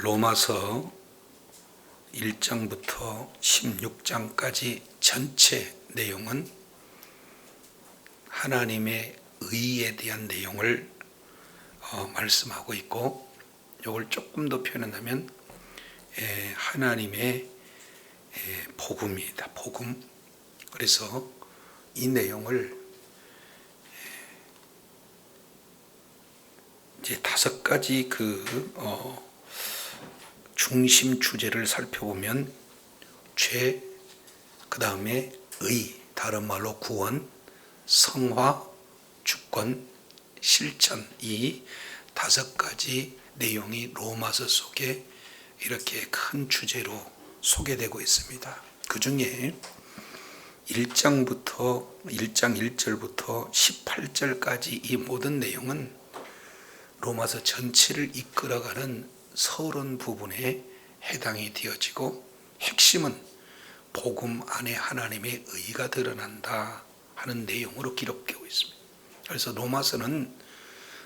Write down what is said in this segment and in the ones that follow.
로마서 1장부터 16장까지 전체 내용은 하나님의 의에 대한 내용을 말씀하고 있고, 이걸 조금 더 표현한다면 하나님의 복음입니다. 복음. 그래서 이 내용을 이제 5가지 중심 주제를 살펴보면 죄, 그 다음에 의, 다른 말로 구원, 성화, 주권, 실천, 이 5가지 내용이 로마서 속에 이렇게 큰 주제로 소개되고 있습니다. 그 중에 1장 1절부터 18절까지 이 모든 내용은 로마서 전체를 이끌어가는 서론 부분에 해당이 되어지고, 핵심은 복음 안에 하나님의 의가 드러난다 하는 내용으로 기록되고 있습니다. 그래서 로마서는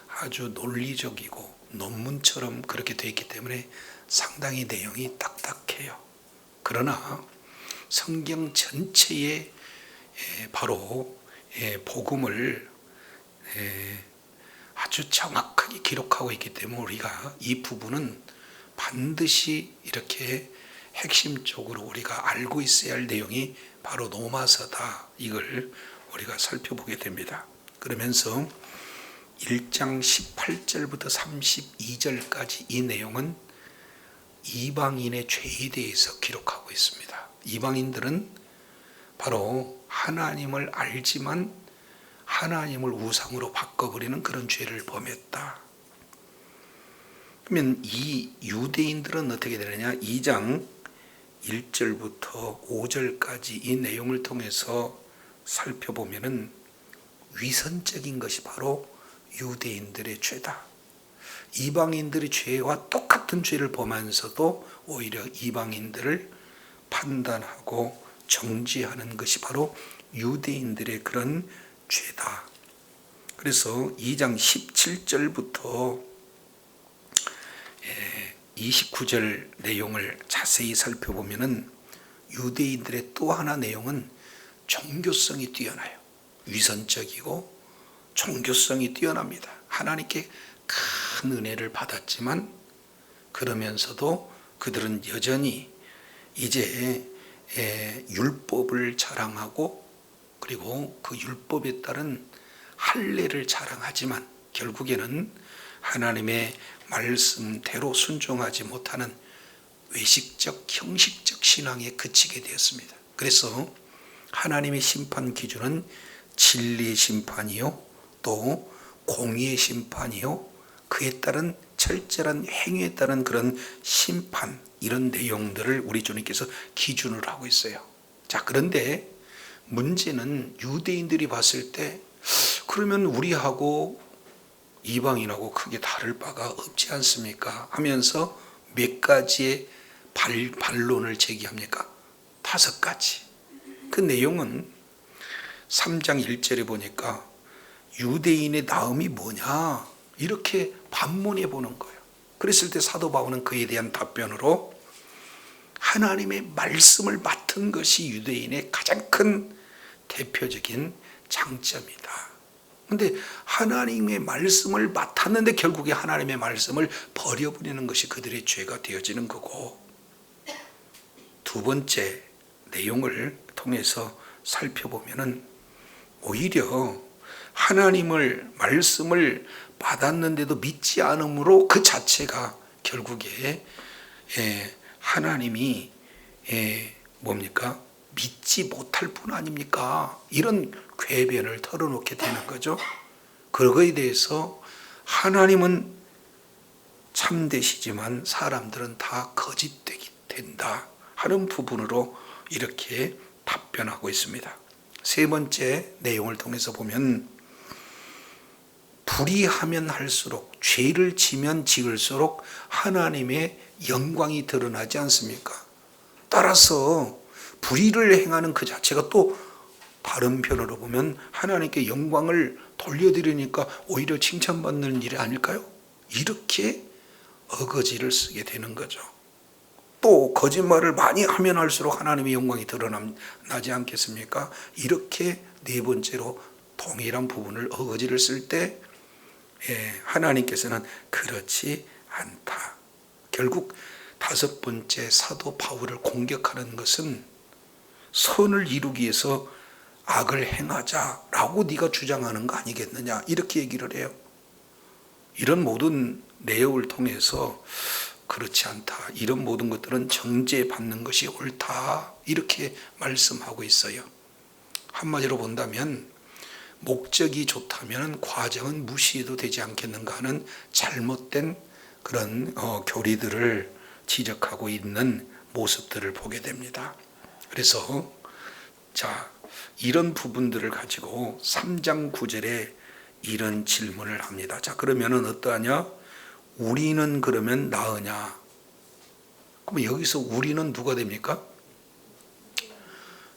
아주 논리적이고 논문처럼 그렇게 되어 있기 때문에 상당히 내용이 딱딱해요. 그러나 성경 전체에 바로 복음을 아주 정확하게 기록하고 있기 때문에 우리가 이 부분은 반드시 이렇게 핵심적으로 우리가 알고 있어야 할 내용이 바로 로마서다, 이걸 우리가 살펴보게 됩니다. 그러면서 1장 18절부터 32절까지 이 내용은 이방인의 죄에 대해서 기록하고 있습니다. 이방인들은 바로 하나님을 알지만 하나님을 우상으로 바꿔버리는 그런 죄를 범했다. 그러면 이 유대인들은 어떻게 되느냐? 2장 1절부터 5절까지 이 내용을 통해서 살펴보면은 위선적인 것이 바로 유대인들의 죄다. 이방인들의 죄와 똑같은 죄를 범하면서도 오히려 이방인들을 판단하고 정죄하는 것이 바로 유대인들의 그런 죄다. 그래서 2장 17절부터 29절 내용을 자세히 살펴보면은 유대인들의 또 하나 내용은 종교성이 뛰어나요. 위선적이고 종교성이 뛰어납니다. 하나님께 큰 은혜를 받았지만 그러면서도 그들은 여전히 이제 율법을 자랑하고, 그리고 그 율법에 따른 할례를 자랑하지만 결국에는 하나님의 말씀대로 순종하지 못하는 외식적, 형식적 신앙에 그치게 되었습니다. 그래서 하나님의 심판 기준은 진리의 심판이요, 또 공의의 심판이요, 그에 따른 철저한 행위에 따른 그런 심판, 이런 내용들을 우리 주님께서 기준으로 하고 있어요. 자, 그런데 문제는 유대인들이 봤을 때 그러면 우리하고 이방인하고 크게 다를 바가 없지 않습니까? 하면서 몇 가지의 반론을 제기합니까? 5가지. 그 내용은 3장 1절에 보니까 유대인의 나음이 뭐냐? 이렇게 반문해 보는 거예요. 그랬을 때 사도 바울은 그에 대한 답변으로 하나님의 말씀을 맡은 것이 유대인의 가장 큰 대표적인 장점이다. 그런데 하나님의 말씀을 맡았는데 결국에 하나님의 말씀을 버려버리는 것이 그들의 죄가 되어지는 거고, 2번째 내용을 통해서 살펴보면은 오히려 하나님을 말씀을 받았는데도 믿지 않음으로 그 자체가 결국에 하나님이 뭡니까? 믿지 못할 뿐 아닙니까? 이런 궤변을 털어놓게 되는 거죠. 그거에 대해서 하나님은 참되시지만 사람들은 다 거짓되게 된다 하는 부분으로 이렇게 답변하고 있습니다. 3번째 내용을 통해서 보면 불의하면 할수록, 죄를 지면 지을수록 하나님의 영광이 드러나지 않습니까? 따라서 불의를 행하는 그 자체가 또 다른 편으로 보면 하나님께 영광을 돌려드리니까 오히려 칭찬받는 일이 아닐까요? 이렇게 어거지를 쓰게 되는 거죠. 또 거짓말을 많이 하면 할수록 하나님의 영광이 드러나지 않겠습니까? 이렇게 네 번째로 동일한 부분을 어거지를 쓸 때 하나님께서는 그렇지 않다. 결국 다섯 번째 사도 바울을 공격하는 것은 선을 이루기 위해서 악을 행하자라고 네가 주장하는 거 아니겠느냐 이렇게 얘기를 해요. 이런 모든 내용을 통해서 그렇지 않다. 이런 모든 것들은 정죄받는 것이 옳다. 이렇게 말씀하고 있어요. 한마디로 본다면 목적이 좋다면 과정은 무시해도 되지 않겠는가 하는 잘못된 그런 교리들을 지적하고 있는 모습들을 보게 됩니다. 그래서 이런 부분들을 가지고 3장 9절에 이런 질문을 합니다. 그러면은 어떠하냐? 우리는 그러면 나으냐? 그럼 여기서 우리는 누가 됩니까?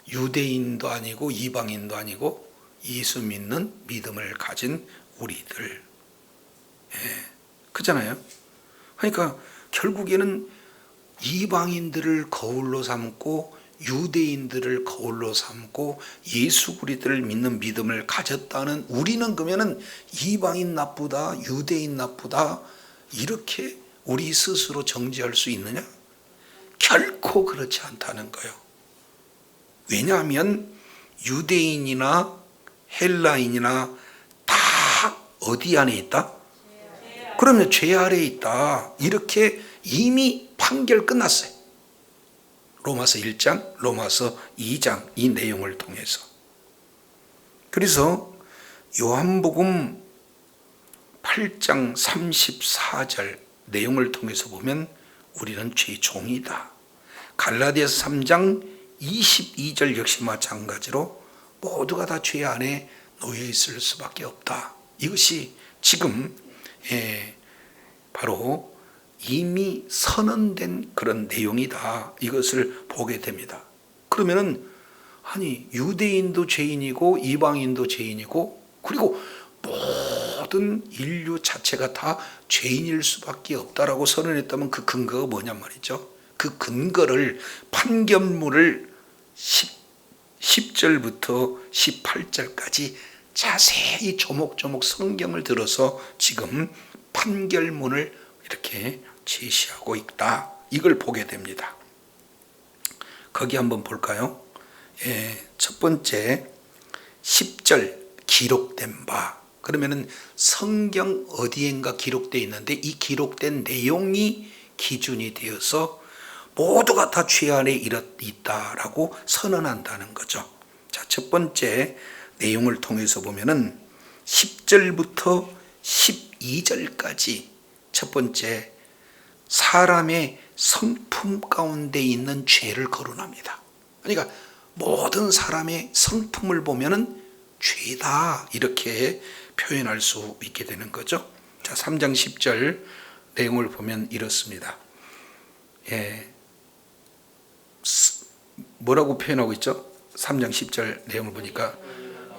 유대인도 아니고 이방인도 아니고 예수 믿는 믿음을 가진 우리들. 그렇잖아요. 그러니까 결국에는 이방인들을 거울로 삼고 유대인들을 거울로 삼고 예수 그리스도를 믿는 믿음을 가졌다는 우리는 그러면은 이방인 나쁘다, 유대인 나쁘다 이렇게 우리 스스로 정죄할 수 있느냐? 결코 그렇지 않다는 거예요. 왜냐하면 유대인이나 헬라인이나 다 어디 안에 있다? 그러면 죄 아래에 있다. 이렇게 이미 판결 끝났어요. 로마서 1장, 로마서 2장 이 내용을 통해서. 그래서 요한복음 8장 34절 내용을 통해서 보면 우리는 죄종이다. 갈라디아서 3장 22절 역시 마찬가지로 모두가 다 죄 안에 놓여 있을 수밖에 없다. 이것이 지금 바로 이미 선언된 그런 내용이다. 이것을 보게 됩니다. 그러면은 아니 유대인도 죄인이고 이방인도 죄인이고 그리고 모든 인류 자체가 다 죄인일 수밖에 없다라고 선언했다면 그 근거가 뭐냔 말이죠. 그 근거를 판결문을 10절부터 18절까지 자세히 조목조목 성경을 들어서 지금 판결문을 이렇게 제시하고 있다. 이걸 보게 됩니다. 거기 한번 볼까요? 첫 번째 10절 기록된 바. 그러면은 성경 어디엔가 기록되어 있는데 이 기록된 내용이 기준이 되어서 모두가 다 죄 안에 있다라고 선언한다는 거죠. 첫 번째 내용을 통해서 보면은 10절부터 12절까지 첫 번째 사람의 성품 가운데 있는 죄를 거론합니다. 그러니까 모든 사람의 성품을 보면은 죄다 이렇게 표현할 수 있게 되는 거죠. 3장 10절 내용을 보면 이렇습니다. 뭐라고 표현하고 있죠? 3장 10절 내용을 보니까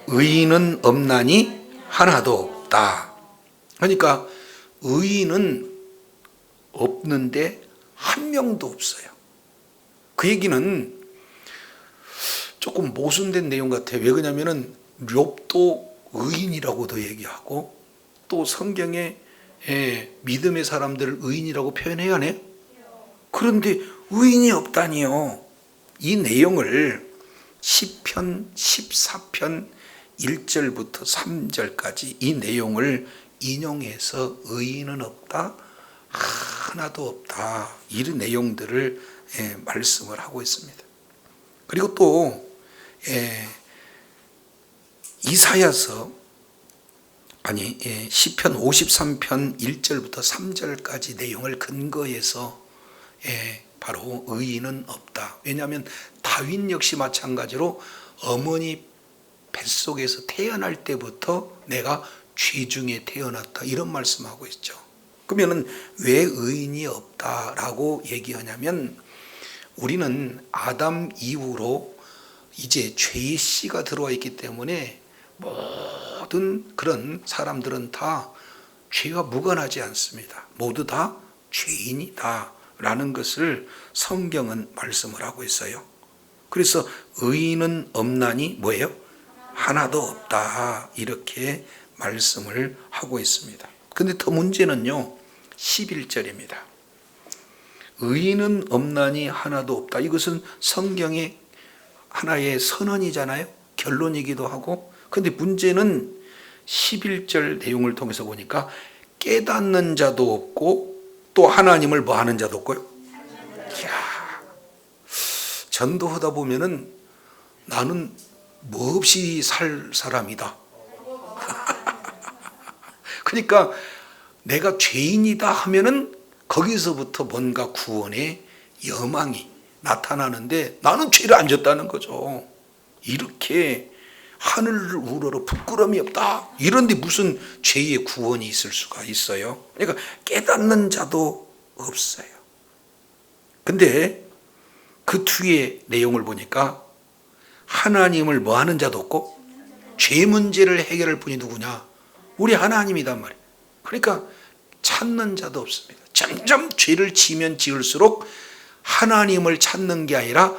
의인은 없나니 하나도 없다. 그러니까 의인은 없는데 한 명도 없어요. 그 얘기는 조금 모순된 내용 같아요. 왜 그러냐면은 욥도 의인이라고도 얘기하고 또 성경에 믿음의 사람들을 의인이라고 표현해야 하네요. 그런데 의인이 없다니요. 이 내용을 시편 14편 1절부터 3절까지 이 내용을 인용해서 의인은 없다, 하나도 없다 이런 내용들을 말씀을 하고 있습니다. 그리고 또 시편 53편 1절부터 3절까지 내용을 근거해서 바로 의인은 없다. 왜냐하면 다윗 역시 마찬가지로 어머니 뱃속에서 태어날 때부터 내가 죄 중에 태어났다 이런 말씀하고 있죠. 그러면은 왜 의인이 없다라고 얘기하냐면 우리는 아담 이후로 이제 죄의 씨가 들어와 있기 때문에 모든 그런 사람들은 다 죄와 무관하지 않습니다. 모두 다 죄인이다라는 것을 성경은 말씀을 하고 있어요. 그래서 의인은 없나니 뭐예요? 하나도 없다, 이렇게 말씀을 하고 있습니다. 근데 더 문제는요, 11절입니다. 의인은 없나니 하나도 없다. 이것은 성경의 하나의 선언이잖아요. 결론이기도 하고. 근데 문제는 11절 내용을 통해서 보니까 깨닫는 자도 없고 또 하나님을 뭐 하는 자도 없고요. 이야, 전도하다 보면은 나는 뭐 없이 살 사람이다. 그러니까 내가 죄인이다 하면은 거기서부터 뭔가 구원의 여망이 나타나는데 나는 죄를 안 졌다는 거죠. 이렇게 하늘을 우러러 부끄러움이 없다, 이런데 무슨 죄의 구원이 있을 수가 있어요? 그러니까 깨닫는 자도 없어요. 근데 그 뒤에 내용을 보니까 하나님을 뭐 하는 자도 없고 죄 문제를 해결할 분이 누구냐? 우리 하나님이단 말이에요. 그러니까 찾는 자도 없습니다. 점점 죄를 지면 지을수록 하나님을 찾는 게 아니라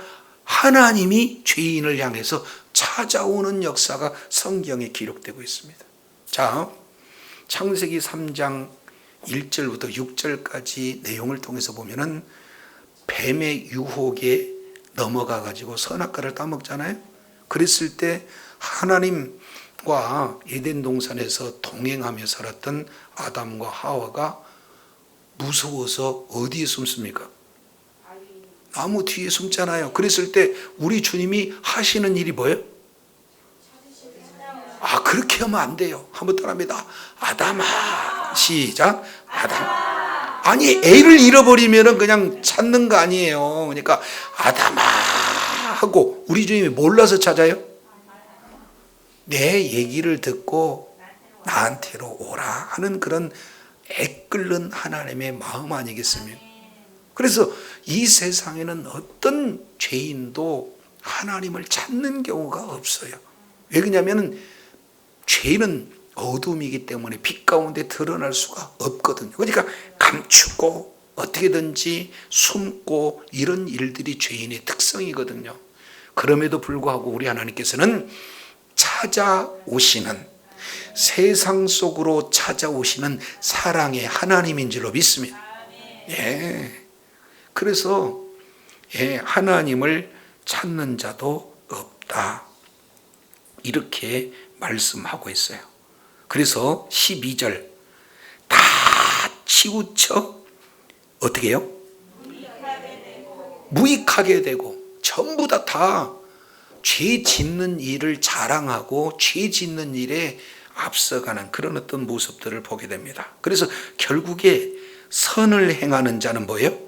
하나님이 죄인을 향해서 찾아오는 역사가 성경에 기록되고 있습니다. 자, 창세기 3장 1절부터 6절까지 내용을 통해서 보면은 뱀의 유혹에 넘어가 가지고 선악과를 따먹잖아요. 그랬을 때 하나님과 에덴 동산에서 동행하며 살았던 아담과 하와가 무서워서 어디에 숨습니까? 나무 뒤에 숨잖아요. 그랬을 때 우리 주님이 하시는 일이 뭐예요? 그렇게 하면 안 돼요. 한번 따라합니다. 아담아. 시작. 아담. 아니, 애를 잃어버리면 그냥 찾는 거 아니에요. 그러니까 아담아 하고 우리 주님이 몰라서 찾아요? 내 얘기를 듣고 나한테로 오라 하는 그런 애끓는 하나님의 마음 아니겠습니까? 그래서 이 세상에는 어떤 죄인도 하나님을 찾는 경우가 없어요. 왜 그러냐면 죄는 어둠이기 때문에 빛 가운데 드러날 수가 없거든요. 그러니까 감추고 어떻게든지 숨고 이런 일들이 죄인의 특성이거든요. 그럼에도 불구하고 우리 하나님께서는 찾아오시는, 세상 속으로 찾아오시는 사랑의 하나님인 줄로 믿습니다. 예. 그래서 하나님을 찾는 자도 없다, 이렇게 말씀하고 있어요. 그래서 12절 다 치우쳐 어떻게 해요? 무익하게 되고 전부 다 죄 짓는 일을 자랑하고 죄 짓는 일에 앞서가는 그런 어떤 모습들을 보게 됩니다. 그래서 결국에 선을 행하는 자는 뭐예요?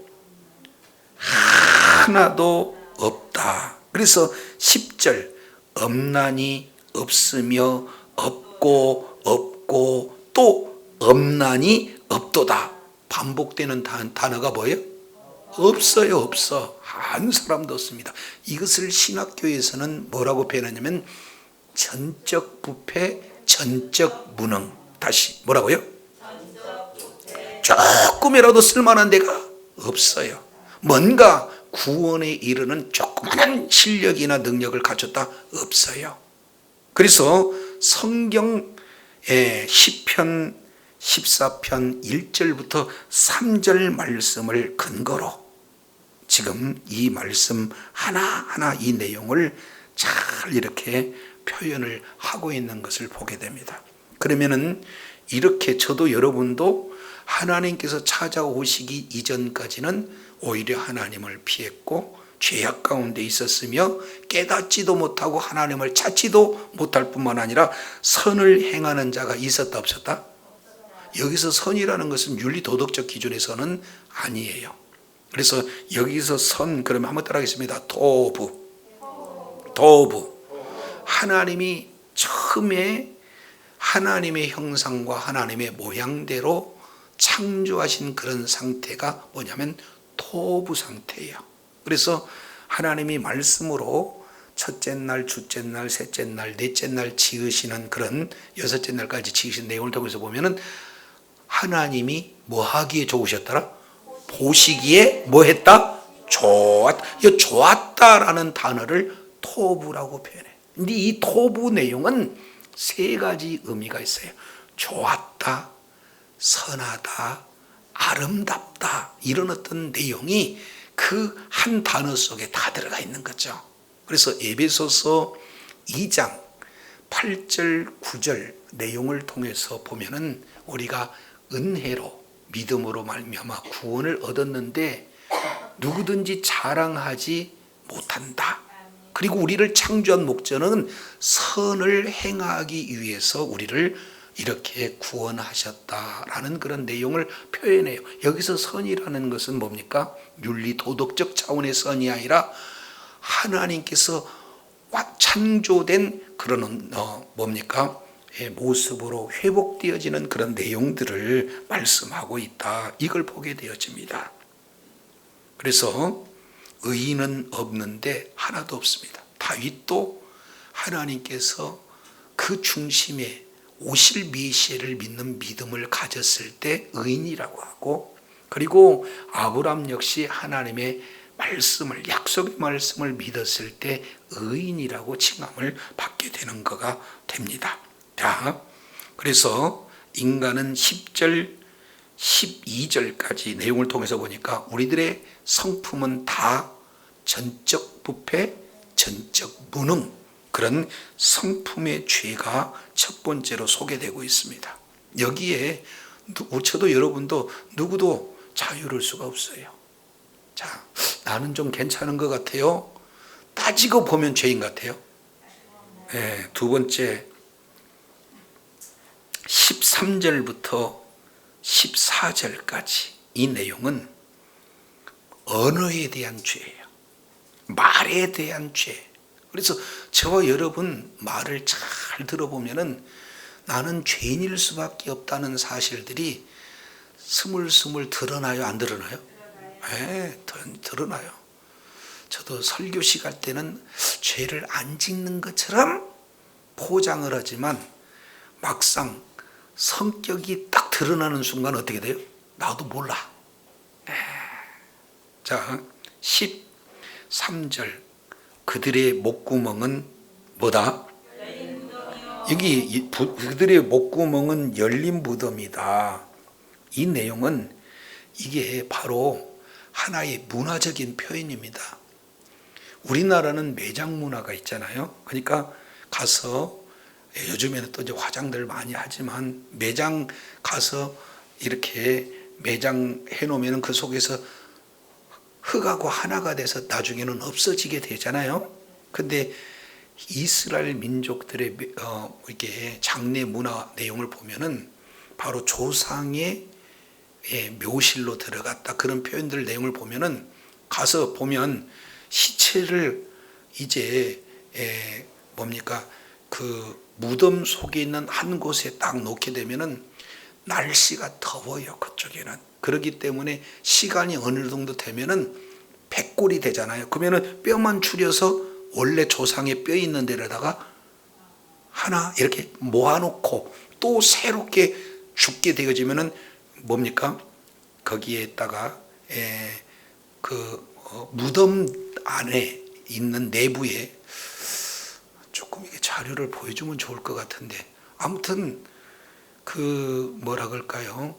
하나도 없다. 그래서 10절 없나니 없으며 없고 없고 또 없나니 없도다. 반복되는 단어가 뭐예요? 없어요. 없어. 한 사람도 없습니다. 이것을 신학교에서는 뭐라고 표현하냐면 전적 부패, 전적 무능. 다시 뭐라고요? 조금이라도 쓸만한 데가 없어요. 뭔가 구원에 이르는 조그만 실력이나 능력을 갖췄다? 없어요. 그래서 성경의 시편 14편 1절부터 3절 말씀을 근거로 지금 이 말씀 하나하나 이 내용을 잘 이렇게 표현을 하고 있는 것을 보게 됩니다. 그러면은 이렇게 저도 여러분도 하나님께서 찾아오시기 이전까지는 오히려 하나님을 피했고 죄악 가운데 있었으며 깨닫지도 못하고 하나님을 찾지도 못할 뿐만 아니라 선을 행하는 자가 있었다 없었다? 여기서 선이라는 것은 윤리 도덕적 기준에서는 아니에요. 그래서 여기서 선, 그러면 한번 따라하겠습니다. 도부. 하나님이 처음에 하나님의 형상과 하나님의 모양대로 창조하신 그런 상태가 뭐냐면 토부 상태예요. 그래서 하나님이 말씀으로 첫째 날, 둘째 날, 셋째 날, 넷째 날 지으시는 그런 여섯째 날까지 지으신 내용을 통해서 보면은 하나님이 뭐 하기에 좋으셨더라? 보시기에 뭐 했다? 좋았다. 이 좋았다라는 단어를 토부라고 표현해. 근데 이 토부 내용은 세 가지 의미가 있어요. 좋았다, 선하다, 아름답다. 이런 어떤 내용이 그 한 단어 속에 다 들어가 있는 거죠. 그래서 에베소서 2장 8절 9절 내용을 통해서 보면은 우리가 은혜로 믿음으로 말미암아 구원을 얻었는데 누구든지 자랑하지 못한다. 그리고 우리를 창조한 목적은 선을 행하기 위해서 우리를 이렇게 구원하셨다라는 그런 내용을 표현해요. 여기서 선이라는 것은 뭡니까? 윤리 도덕적 차원의 선이 아니라 하나님께서 창조된 그런 뭡니까? 모습으로 회복되어지는 그런 내용들을 말씀하고 있다. 이걸 보게 되어집니다. 그래서 의인은 없는데 하나도 없습니다. 다윗도 하나님께서 그 중심에 오실 메시아를 믿는 믿음을 가졌을 때 의인이라고 하고, 그리고 아브람 역시 하나님의 말씀을, 약속의 말씀을 믿었을 때 의인이라고 칭함을 받게 되는 거가 됩니다. 자, 그래서 인간은 10절 12절까지 내용을 통해서 보니까 우리들의 성품은 다 전적 부패, 전적 무능, 그런 성품의 죄가 첫 번째로 소개되고 있습니다. 여기에 저도 여러분도 누구도 자유로울 수가 없어요. 자, 나는 좀 괜찮은 것 같아요. 따지고 보면 죄인 같아요. 네, 두 번째 13절부터 14절까지 이 내용은 언어에 대한 죄예요. 말에 대한 죄. 그래서 저와 여러분 말을 잘 들어보면은 나는 죄인일 수밖에 없다는 사실들이 스물스물 드러나요, 안 드러나요? 네, 드러나요. 저도 설교식 할 때는 죄를 안 짓는 것처럼 포장을 하지만 막상 성격이 딱 드러나는 순간 어떻게 돼요? 나도 몰라. 자, 13절 그들의 목구멍은 뭐다? 여기 그들의 목구멍은 열린 무덤이다. 이 내용은 이게 바로 하나의 문화적인 표현입니다. 우리나라는 매장 문화가 있잖아요. 그러니까 가서 요즘에는 또 이제 화장들 많이 하지만 매장 가서 이렇게 매장 해놓으면 그 속에서 흙하고 하나가 돼서 나중에는 없어지게 되잖아요. 근데 이스라엘 민족들의 이렇게 장례 문화 내용을 보면은 바로 조상의 묘실로 들어갔다 그런 표현들 내용을 보면은 가서 보면 시체를 이제 뭡니까 그 무덤 속에 있는 한 곳에 딱 놓게 되면은 날씨가 더워요, 그쪽에는. 그렇기 때문에 시간이 어느 정도 되면은 백골이 되잖아요. 그러면은 뼈만 추려서 원래 조상의 뼈 있는 데다가 하나 이렇게 모아놓고 또 새롭게 죽게 되어지면은 뭡니까? 거기에다가 무덤 안에 있는 내부에 조금 이게 자료를 보여주면 좋을 것 같은데, 아무튼 뭐라 그럴까요?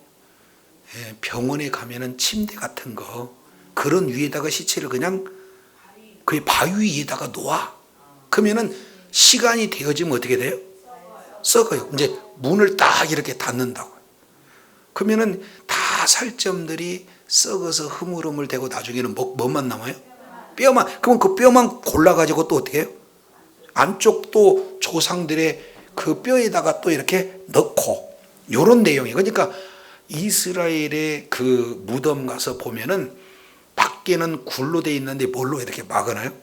병원에 가면은 침대 같은 거 그런 위에다가 시체를 그냥 그 바위 위에다가 놓아. 그러면은 시간이 되어지면 어떻게 돼요? 썩어요. 이제 문을 딱 이렇게 닫는다고. 그러면은 다 살점들이 썩어서 흐물흐물되고 나중에는 뭐만 남아요? 뼈만. 그럼 그 뼈만 골라가지고 또 어떻게 해요? 안쪽도 조상들의 그 뼈에다가 또 이렇게 넣고, 요런 내용이에요. 그러니까 이스라엘의 그 무덤 가서 보면은 밖에는 굴로 돼 있는데 뭘로 이렇게 막아놔요?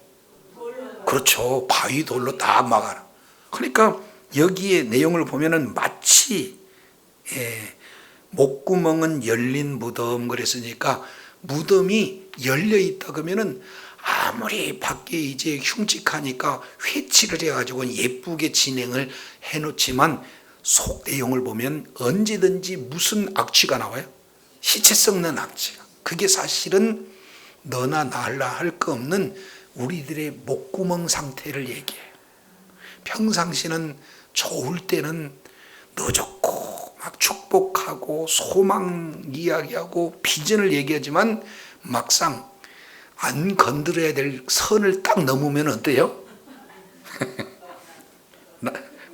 그렇죠. 바위 돌로 딱 막아놔. 그러니까 여기에 내용을 보면은 마치 목구멍은 열린 무덤 그랬으니까 무덤이 열려 있다 그러면은 아무리 밖에 이제 흉측하니까 회치를 해가지고 예쁘게 진행을 해놓지만 속 내용을 보면 언제든지 무슨 악취가 나와요? 시체 썩는 악취가. 그 그게 사실은 너나 나나 할 거 없는 우리들의 목구멍 상태를 얘기해요. 평상시는 좋을 때는 너 좋고 막 축복하고 소망 이야기하고 비전을 얘기하지만 막상 안 건드려야 될 선을 딱 넘으면 어때요?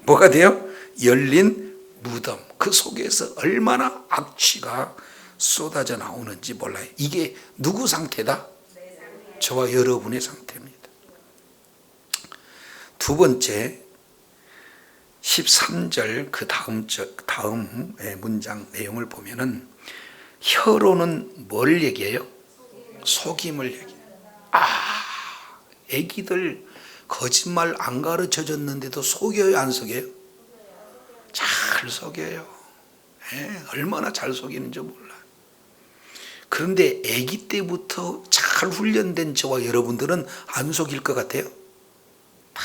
뭐가 돼요? 열린 무덤. 그 속에서 얼마나 악취가 쏟아져 나오는지 몰라요. 이게 누구 상태다? 저와 여러분의 상태입니다. 두 번째, 13절 그 다음 문장 내용을 보면은 혀로는 뭘 얘기해요? 속임을 얘기해요. 애기들 거짓말 안 가르쳐 줬는데도 속여요, 안 속여요? 잘 속여요. 얼마나 잘 속이는지 몰라요. 그런데 애기 때부터 잘 훈련된 저와 여러분들은 안 속일 것 같아요? 다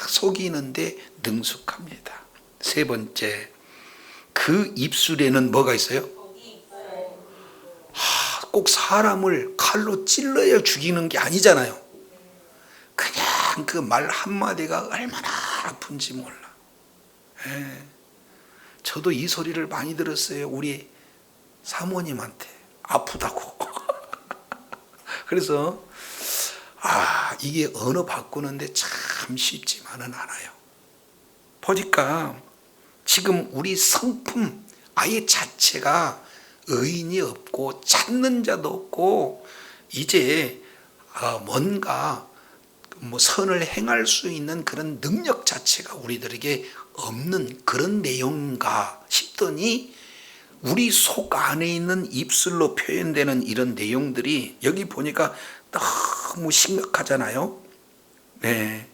속이는데 능숙합니다. 세 번째, 그 입술에는 뭐가 있어요? 꼭 사람을 칼로 찔러야 죽이는 게 아니잖아요. 그냥 그 말 한마디가 얼마나 아픈지 몰라. 저도 이 소리를 많이 들었어요. 우리 사모님한테 아프다고. 그래서 이게 언어 바꾸는데 참 쉽지만은 않아요. 보니까 지금 우리 성품 아예 자체가 의인이 없고 찾는 자도 없고 이제 뭔가 선을 행할 수 있는 그런 능력 자체가 우리들에게 없는 그런 내용인가 싶더니 우리 속 안에 있는 입술로 표현되는 이런 내용들이 여기 보니까 너무 심각하잖아요. 네.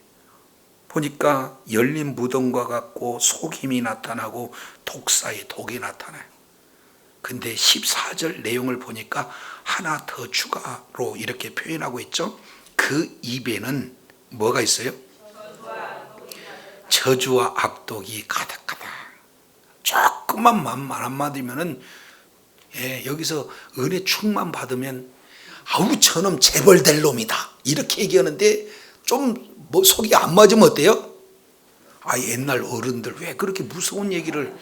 보니까 열린 무덤과 같고 속임이 나타나고 독사의 독이 나타나요. 근데 14절 내용을 보니까 하나 더 추가로 이렇게 표현하고 있죠. 그 입에는 뭐가 있어요? 저주와 악독이 가득하다. 조금만 말 한마디면은 여기서 은혜 충만 받으면 아우 저놈 재벌될 놈이다 이렇게 얘기하는데 좀 속이 안 맞으면 어때요? 옛날 어른들 왜 그렇게 무서운 얘기를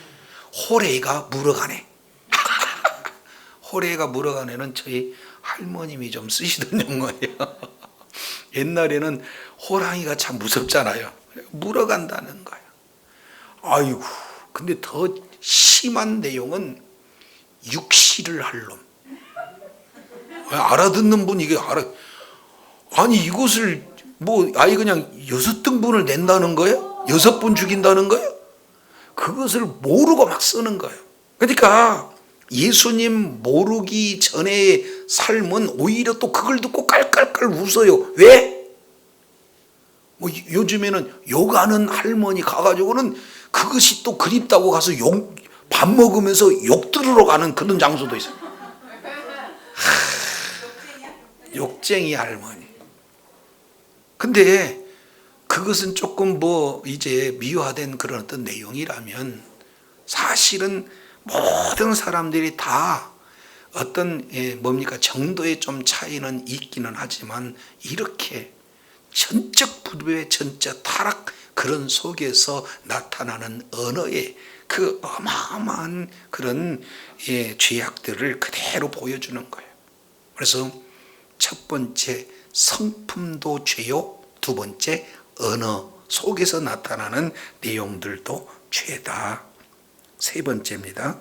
호래가 물어가네. 호래가 물어가네는 저희 할머님이 좀 쓰시던 용어예요. 옛날에는 호랑이가 참 무섭잖아요. 물어간다는 거예요. 아이고, 근데 더 심한 내용은 육시를 할 놈. 알아듣는 분 이게 아니 이것을 그냥 6등분을 낸다는 거예요? 6분 죽인다는 거예요? 그것을 모르고 막 쓰는 거예요. 그러니까 예수님 모르기 전의 삶은 오히려 또 그걸 듣고 깔깔깔 웃어요. 왜? 요즘에는 욕하는 할머니 가가지고는 그것이 또 그립다고 가서 밥 먹으면서 욕 들으러 가는 그런 장소도 있어요. 욕쟁이 할머니. 근데 그것은 조금 이제 미화된 그런 어떤 내용이라면 사실은 모든 사람들이 다 어떤 정도의 좀 차이는 있기는 하지만 이렇게 전적 부도의 전적 타락 그런 속에서 나타나는 언어의 그 어마어마한 그런 죄악들을 그대로 보여주는 거예요. 그래서 첫 번째 성품도 죄요. 두 번째 언어 속에서 나타나는 내용들도 죄다. 세 번째입니다.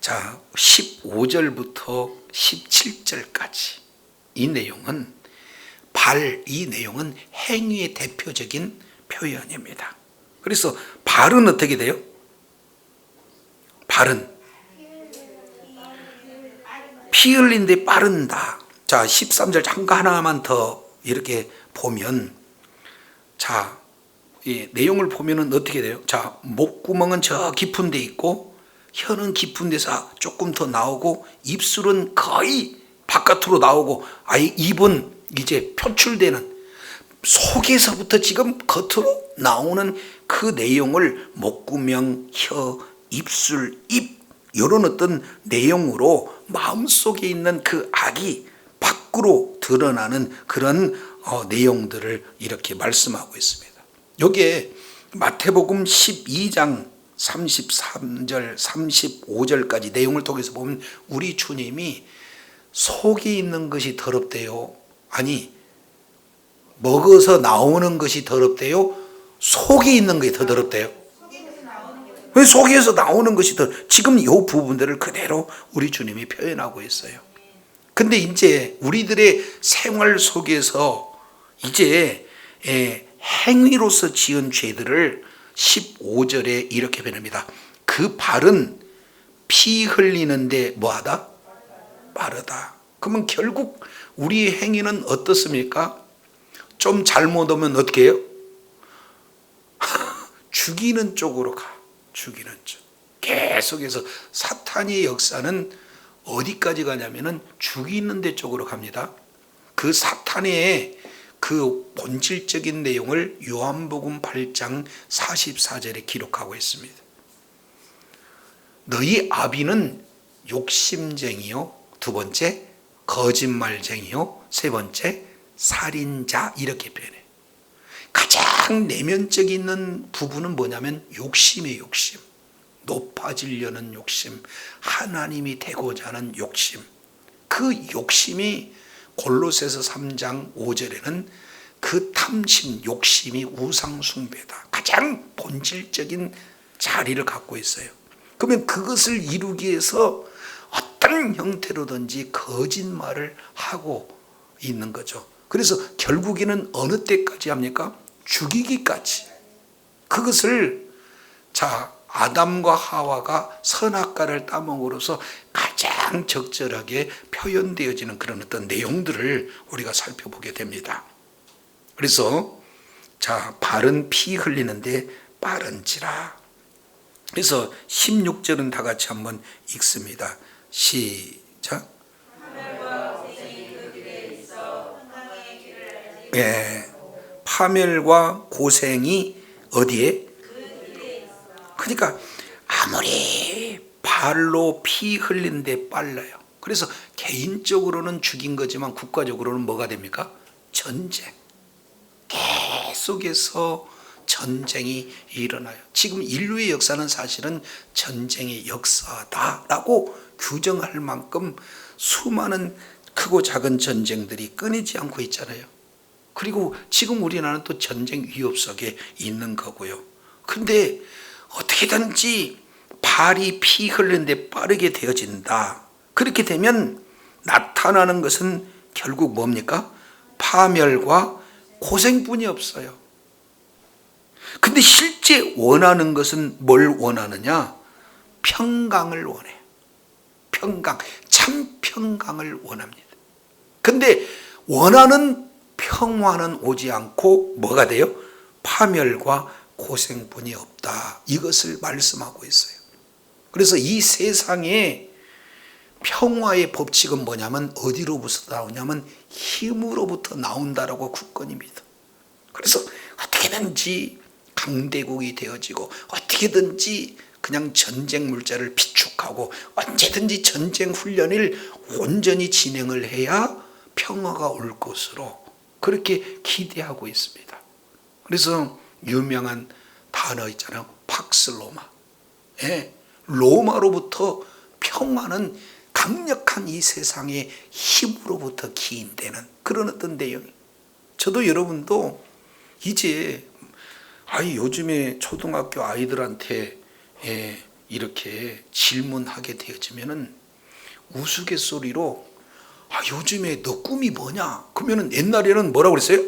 자, 15절부터 17절까지 이 내용은 이 내용은 행위의 대표적인 표현입니다. 그래서 발은 어떻게 돼요? 발은 피 흘린 데 빠른다. 자, 13절 잠깐 하나만 더 이렇게 보면 자, 이 내용을 보면은 어떻게 돼요? 자, 목구멍은 저 깊은 데 있고 혀는 깊은 데서 조금 더 나오고 입술은 거의 바깥으로 나오고 입은 이제 표출되는 속에서부터 지금 겉으로 나오는 그 내용을 목구멍, 혀, 입술, 입 이런 어떤 내용으로 마음속에 있는 그 악이 밖으로 드러나는 그런 내용들을 이렇게 말씀하고 있습니다. 여기에 마태복음 12장 33절 35절까지 내용을 통해서 보면 우리 주님이 속에 있는 것이 더럽대요? 아니, 먹어서 나오는 것이 더럽대요? 속에 있는 것이 더 더럽대요? 왜 속에서 나오는 것이 더, 지금 이 부분들을 그대로 우리 주님이 표현하고 있어요. 근데 이제 우리들의 생활 속에서 이제 행위로서 지은 죄들을 15절에 이렇게 표현합니다. 그 발은 피 흘리는데 뭐하다? 빠르다. 그러면 결국 우리의 행위는 어떻습니까? 좀 잘못하면 어떻게 해요? 죽이는 쪽으로 가. 죽이는 쪽. 계속해서 사탄의 역사는 어디까지 가냐면은 죽이는 데 쪽으로 갑니다. 그 사탄의 그 본질적인 내용을 요한복음 8장 44절에 기록하고 있습니다. 너희 아비는 욕심쟁이요, 두 번째 거짓말쟁이요, 세 번째 살인자, 이렇게 표현해요. 가장 내면적인 있는 부분은 뭐냐면 욕심이에요. 욕심. 높아지려는 욕심, 하나님이 되고자 하는 욕심. 그 욕심이 골로새서 3장 5절에는 그 탐심, 욕심이 우상숭배다. 가장 본질적인 자리를 갖고 있어요. 그러면 그것을 이루기 위해서 어떤 형태로든지 거짓말을 하고 있는 거죠. 그래서 결국에는 어느 때까지 합니까? 죽이기까지. 그것을 아담과 하와가 선악과를 따먹으로써 가장 적절하게 표현되어지는 그런 어떤 내용들을 우리가 살펴보게 됩니다. 그래서 발은 피 흘리는데 빠른지라. 그래서 16절은 다 같이 한번 읽습니다. 시작. 파멸과 고생이 어디에? 그러니까 아무리 발로 피 흘리는데 빨라요. 그래서 개인적으로는 죽인 거지만 국가적으로는 뭐가 됩니까? 전쟁. 계속해서 전쟁이 일어나요. 지금 인류의 역사는 사실은 전쟁의 역사다라고 규정할 만큼 수많은 크고 작은 전쟁들이 끊이지 않고 있잖아요. 그리고 지금 우리나라는 또 전쟁 위협 속에 있는 거고요. 근데 어떻게든지 발이 피 흘리는데 빠르게 되어진다. 그렇게 되면 나타나는 것은 결국 뭡니까? 파멸과 고생뿐이 없어요. 근데 실제 원하는 것은 뭘 원하느냐? 평강을 원해요. 평강, 참 평강을 원합니다. 근데 원하는 평화는 오지 않고 뭐가 돼요? 파멸과 고생뿐이 없다. 이것을 말씀하고 있어요. 그래서 이 세상에 평화의 법칙은 뭐냐면 어디로부터 나오냐면 힘으로부터 나온다라고 굳건히 믿어. 그래서 어떻게든지 강대국이 되어지고 어떻게든지 그냥 전쟁 물자를 비축하고 언제든지 전쟁 훈련을 온전히 진행을 해야 평화가 올 것으로 그렇게 기대하고 있습니다. 그래서 유명한 단어 있잖아요. 팍스 로마. 로마로부터 평화는 강력한 이 세상의 힘으로부터 기인되는 그런 어떤 내용. 저도 여러분도 이제 요즘에 초등학교 아이들한테 이렇게 질문하게 되어지면은 우스갯소리로 요즘에 너 꿈이 뭐냐? 그러면은 옛날에는 뭐라고 그랬어요?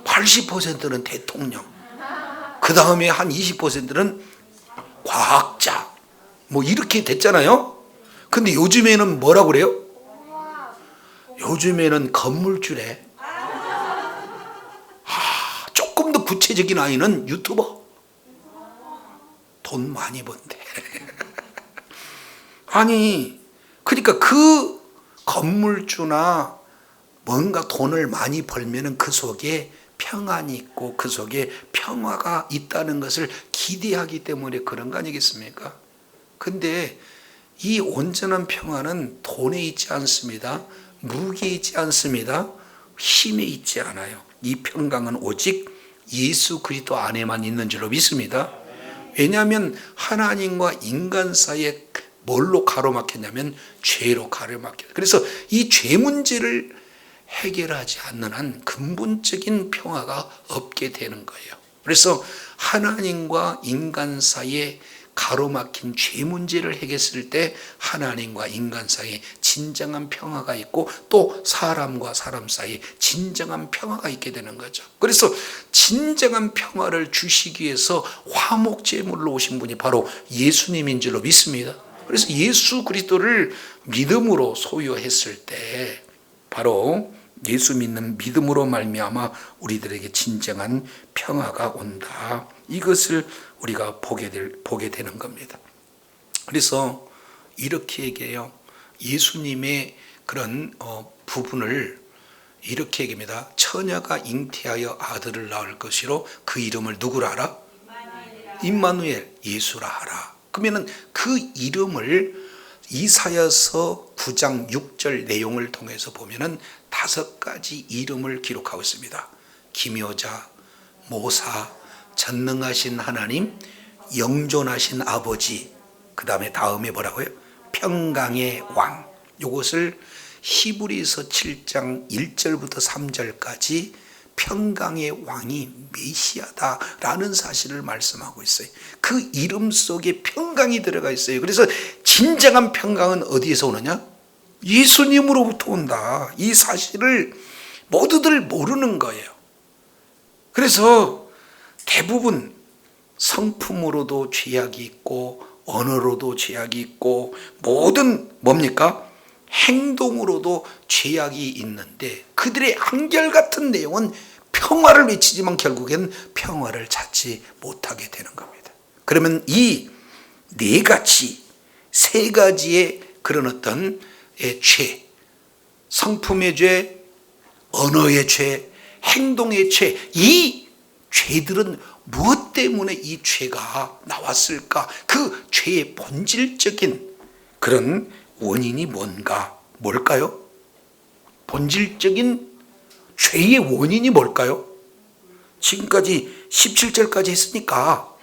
80%는 대통령. 그 다음에 한 20%는 과학자. 뭐 이렇게 됐잖아요. 근데 요즘에는 뭐라고 그래요? 요즘에는 건물주래. 조금 더 구체적인 아이는 유튜버. 돈 많이 번대. 그러니까 그 건물주나 뭔가 돈을 많이 벌면은 그 속에 평안이 있고 그 속에 평화가 있다는 것을 기대하기 때문에 그런 거 아니겠습니까? 근데 이 온전한 평화는 돈에 있지 않습니다. 무기에 있지 않습니다. 힘에 있지 않아요. 이 평강은 오직 예수 그리스도 안에만 있는 줄로 믿습니다. 왜냐하면 하나님과 인간 사이에 뭘로 가로막혔냐면 죄로 가로막혔어요. 그래서 이 죄 문제를 해결하지 않는 한 근본적인 평화가 없게 되는 거예요. 그래서 하나님과 인간 사이에 가로막힌 죄 문제를 해결했을 때 하나님과 인간 사이에 진정한 평화가 있고 또 사람과 사람 사이에 진정한 평화가 있게 되는 거죠. 그래서 진정한 평화를 주시기 위해서 화목제물로 오신 분이 바로 예수님인 줄로 믿습니다. 그래서 예수 그리스도를 믿음으로 소유했을 때 바로 예수 믿는 믿음으로 말미암아 우리들에게 진정한 평화가 온다. 이것을 우리가 보게 되는 겁니다. 그래서 이렇게 얘기해요. 예수님의 그런 부분을 이렇게 얘기합니다. 처녀가 잉태하여 아들을 낳을 것이로 그 이름을 누구라 하라? 임마누엘, 예수라 하라. 그러면은 그 이름을 이사야서 9장 6절 내용을 통해서 보면은 5가지 이름을 기록하고 있습니다. 기묘자, 모사, 전능하신 하나님, 영존하신 아버지, 그 다음에 뭐라고요? 평강의 왕. 이것을 히브리서 7장 1절부터 3절까지 평강의 왕이 메시아다라는 사실을 말씀하고 있어요. 그 이름 속에 평강이 들어가 있어요. 그래서 진정한 평강은 어디에서 오느냐? 예수님으로부터 온다. 이 사실을 모두들 모르는 거예요. 그래서 대부분 성품으로도 죄악이 있고 언어로도 죄악이 있고 모든 뭡니까? 행동으로도 죄악이 있는데 그들의 한결같은 내용은 평화를 외치지만 결국엔 평화를 찾지 못하게 되는 겁니다. 그러면 이 네 가지, 세 가지의 그런 어떤 죄, 성품의 죄, 언어의 죄, 행동의 죄, 이 죄들은 무엇 때문에 이 죄가 나왔을까? 그 죄의 본질적인 그런 원인이 뭘까요? 본질적인 죄의 원인이 뭘까요? 지금까지 17절까지 했으니까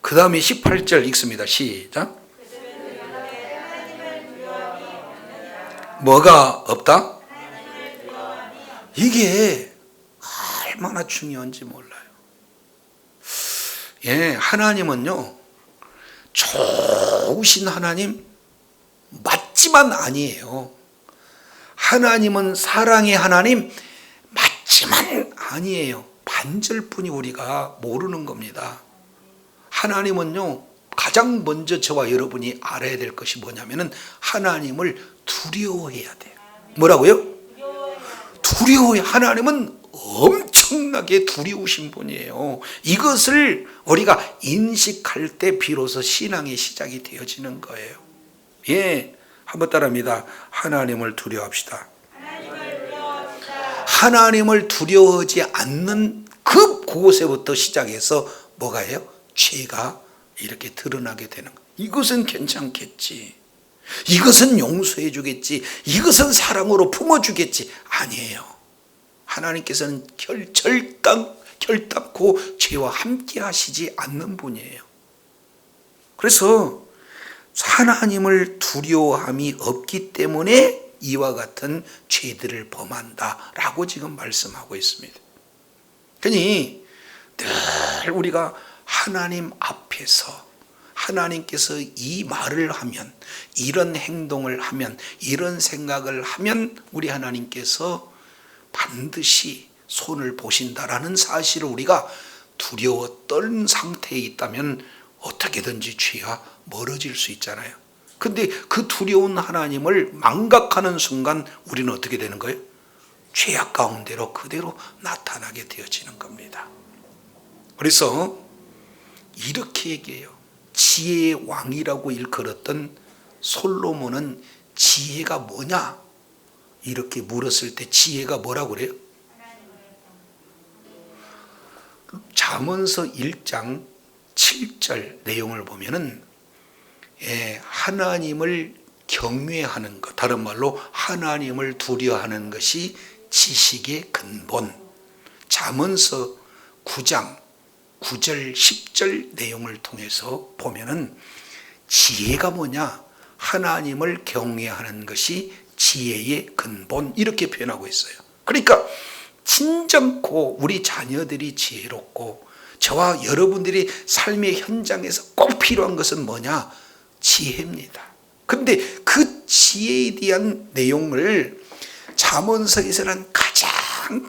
그 다음에 18절 읽습니다. 시작. 뭐가 없다? 이게 얼마나 중요한지 몰라요. 하나님은요, 좋으신 하나님 맞지만 아니에요. 하나님은 사랑의 하나님 맞지만 아니에요. 반절뿐이 우리가 모르는 겁니다. 하나님은요, 가장 먼저 저와 여러분이 알아야 될 것이 뭐냐면은 하나님을 두려워해야 돼요. 뭐라고요? 하나님은 엄청나게 두려우신 분이에요. 이것을 우리가 인식할 때 비로소 신앙의 시작이 되어지는 거예요. 한번 따라합니다. 하나님을 두려워합시다. 하나님을 두려워하지 않는 그곳에부터 시작해서 뭐가 해요? 죄가 이렇게 드러나게 되는 거예요. 이것은 괜찮겠지. 이것은 용서해 주겠지. 이것은 사랑으로 품어주겠지. 아니에요. 하나님께서는 결단코 죄와 함께 하시지 않는 분이에요. 그래서 하나님을 두려워함이 없기 때문에 이와 같은 죄들을 범한다라고 지금 말씀하고 있습니다. 그러니 늘 우리가 하나님 앞에서 하나님께서 이 말을 하면, 이런 행동을 하면, 이런 생각을 하면 우리 하나님께서 반드시 손을 보신다라는 사실을 우리가 두려워 떨는 상태에 있다면 어떻게든지 죄와 멀어질 수 있잖아요. 근데 그 두려운 하나님을 망각하는 순간 우리는 어떻게 되는 거예요? 죄악 가운데로 그대로 나타나게 되어지는 겁니다. 그래서 이렇게 얘기해요. 지혜의 왕이라고 일컬었던 솔로몬은 지혜가 뭐냐? 이렇게 물었을 때 지혜가 뭐라고 그래요? 잠언서 1장 7절 내용을 보면은 하나님을 경외하는 것, 다른 말로 하나님을 두려워하는 것이 지식의 근본. 잠언서 9장 9절 10절 내용을 통해서 보면은 지혜가 뭐냐? 하나님을 경외하는 것이 지혜의 근본, 이렇게 표현하고 있어요. 그러니까 친정코 우리 자녀들이 지혜롭고 저와 여러분들이 삶의 현장에서 꼭 필요한 것은 뭐냐? 지혜입니다. 근데 그 지혜에 대한 내용을 잠언서에서는 가장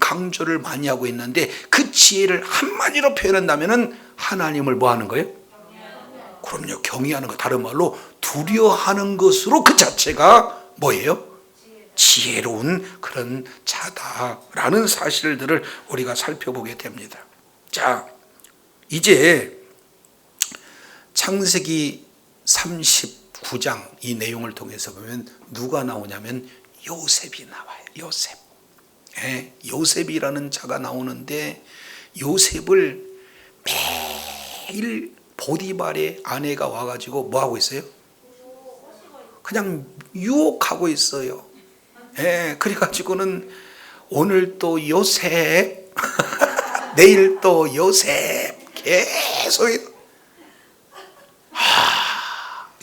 강조를 많이 하고 있는데, 그 지혜를 한마디로 표현한다면 하나님을 뭐 하는 거예요? 그럼요, 경외하는 것, 다른 말로 두려워하는 것으로 그 자체가 뭐예요? 지혜로운 그런 자다라는 사실들을 우리가 살펴보게 됩니다. 자, 이제 창세기 39장 이 내용을 통해서 보면 누가 나오냐면 요셉이 나와요. 요셉. 요셉이라는 자가 나오는데, 요셉을 매일 보디발의 아내가 와가지고 뭐 하고 있어요? 그냥 유혹하고 있어요. 그래가지고는 오늘 또 요셉, 내일 또 요셉, 계속.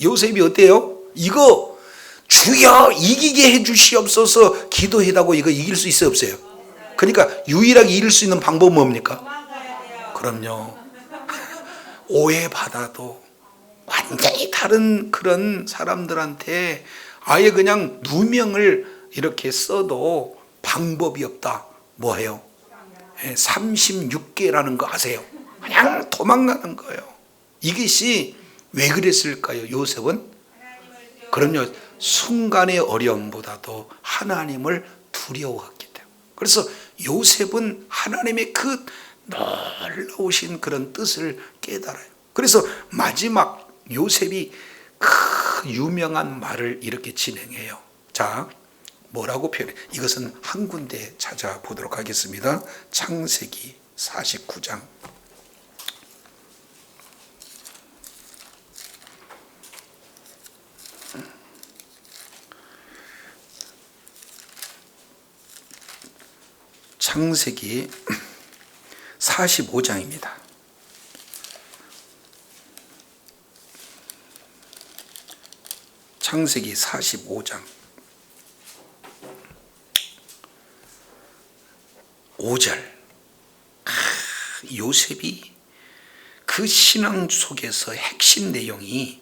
요셉이 어때요? 이거 주여 이기게 해주시옵소서 기도해다고 이거 이길 수 있어요, 없어요? 그러니까 유일하게 이길 수 있는 방법은 뭡니까? 그럼요. 오해받아도 완전히 다른 그런 사람들한테 아예 그냥 누명을 이렇게 써도 방법이 없다. 뭐예요? 36개라는 거 아세요? 그냥 도망가는 거예요. 이것이 왜 그랬을까요? 요셉은? 그럼요, 순간의 어려움보다도 하나님을 두려워했기 때문에. 그래서 요셉은 하나님의 그 놀라우신 그런 뜻을 깨달아요. 그래서 마지막 요셉이 그 유명한 말을 이렇게 진행해요. 자, 뭐라고 표현해? 이것은 한 군데 찾아보도록 하겠습니다. 창세기 49장. 창세기 45장입니다. 창세기 45장 5절. 요셉이 그 신앙 속에서 핵심 내용이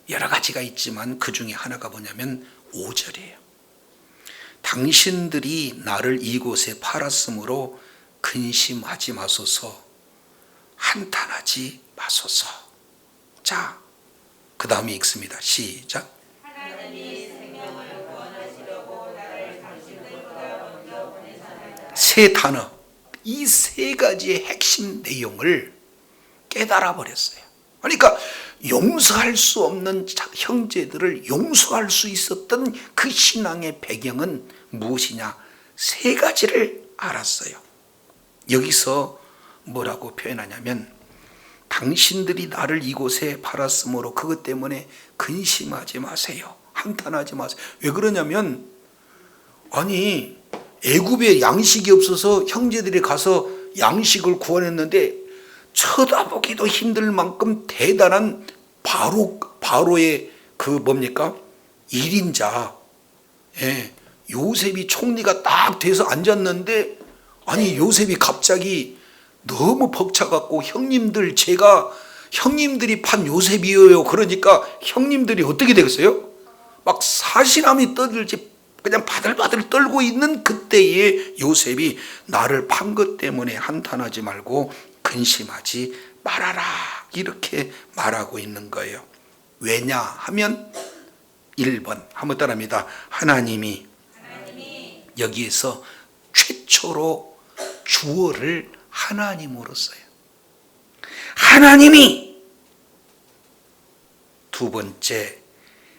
여러 가지가 있지만 그 중에 하나가 뭐냐면 5절이에요. 당신들이 나를 이곳에 팔았으므로 근심하지 마소서, 한탄하지 마소서. 자, 그 다음에 읽습니다. 시작. 하나님이 생명을 구원하시려고 나를 당신들보다 먼저 보내셨나이다. 세 단어, 이 세 가지의 핵심 내용을 깨달아 버렸어요. 그러니까 용서할 수 없는 형제들을 용서할 수 있었던 그 신앙의 배경은 무엇이냐? 세 가지를 알았어요. 여기서 뭐라고 표현하냐면, 당신들이 나를 이곳에 팔았으므로 그것 때문에 근심하지 마세요, 한탄하지 마세요. 왜 그러냐면, 아니 애굽에 양식이 없어서 형제들이 가서 양식을 구원했는데 쳐다보기도 힘들 만큼 대단한 바로의 그 뭡니까? 1인자 요셉이 총리가 딱 돼서 앉았는데, 아니 요셉이 갑자기 너무 벅차갖고 제가 형님들이 판 요셉이에요. 그러니까 형님들이 어떻게 되겠어요? 막 사시나미 떠들지 그냥 바들바들 떨고 있는 그때에 요셉이 나를 판 것 때문에 한탄하지 말고 근심하지 말아라, 이렇게 말하고 있는 거예요. 왜냐 하면 1번 한번 따라합니다. 하나님이 여기에서 최초로 주어를 하나님으로 써요. 하나님이 두 번째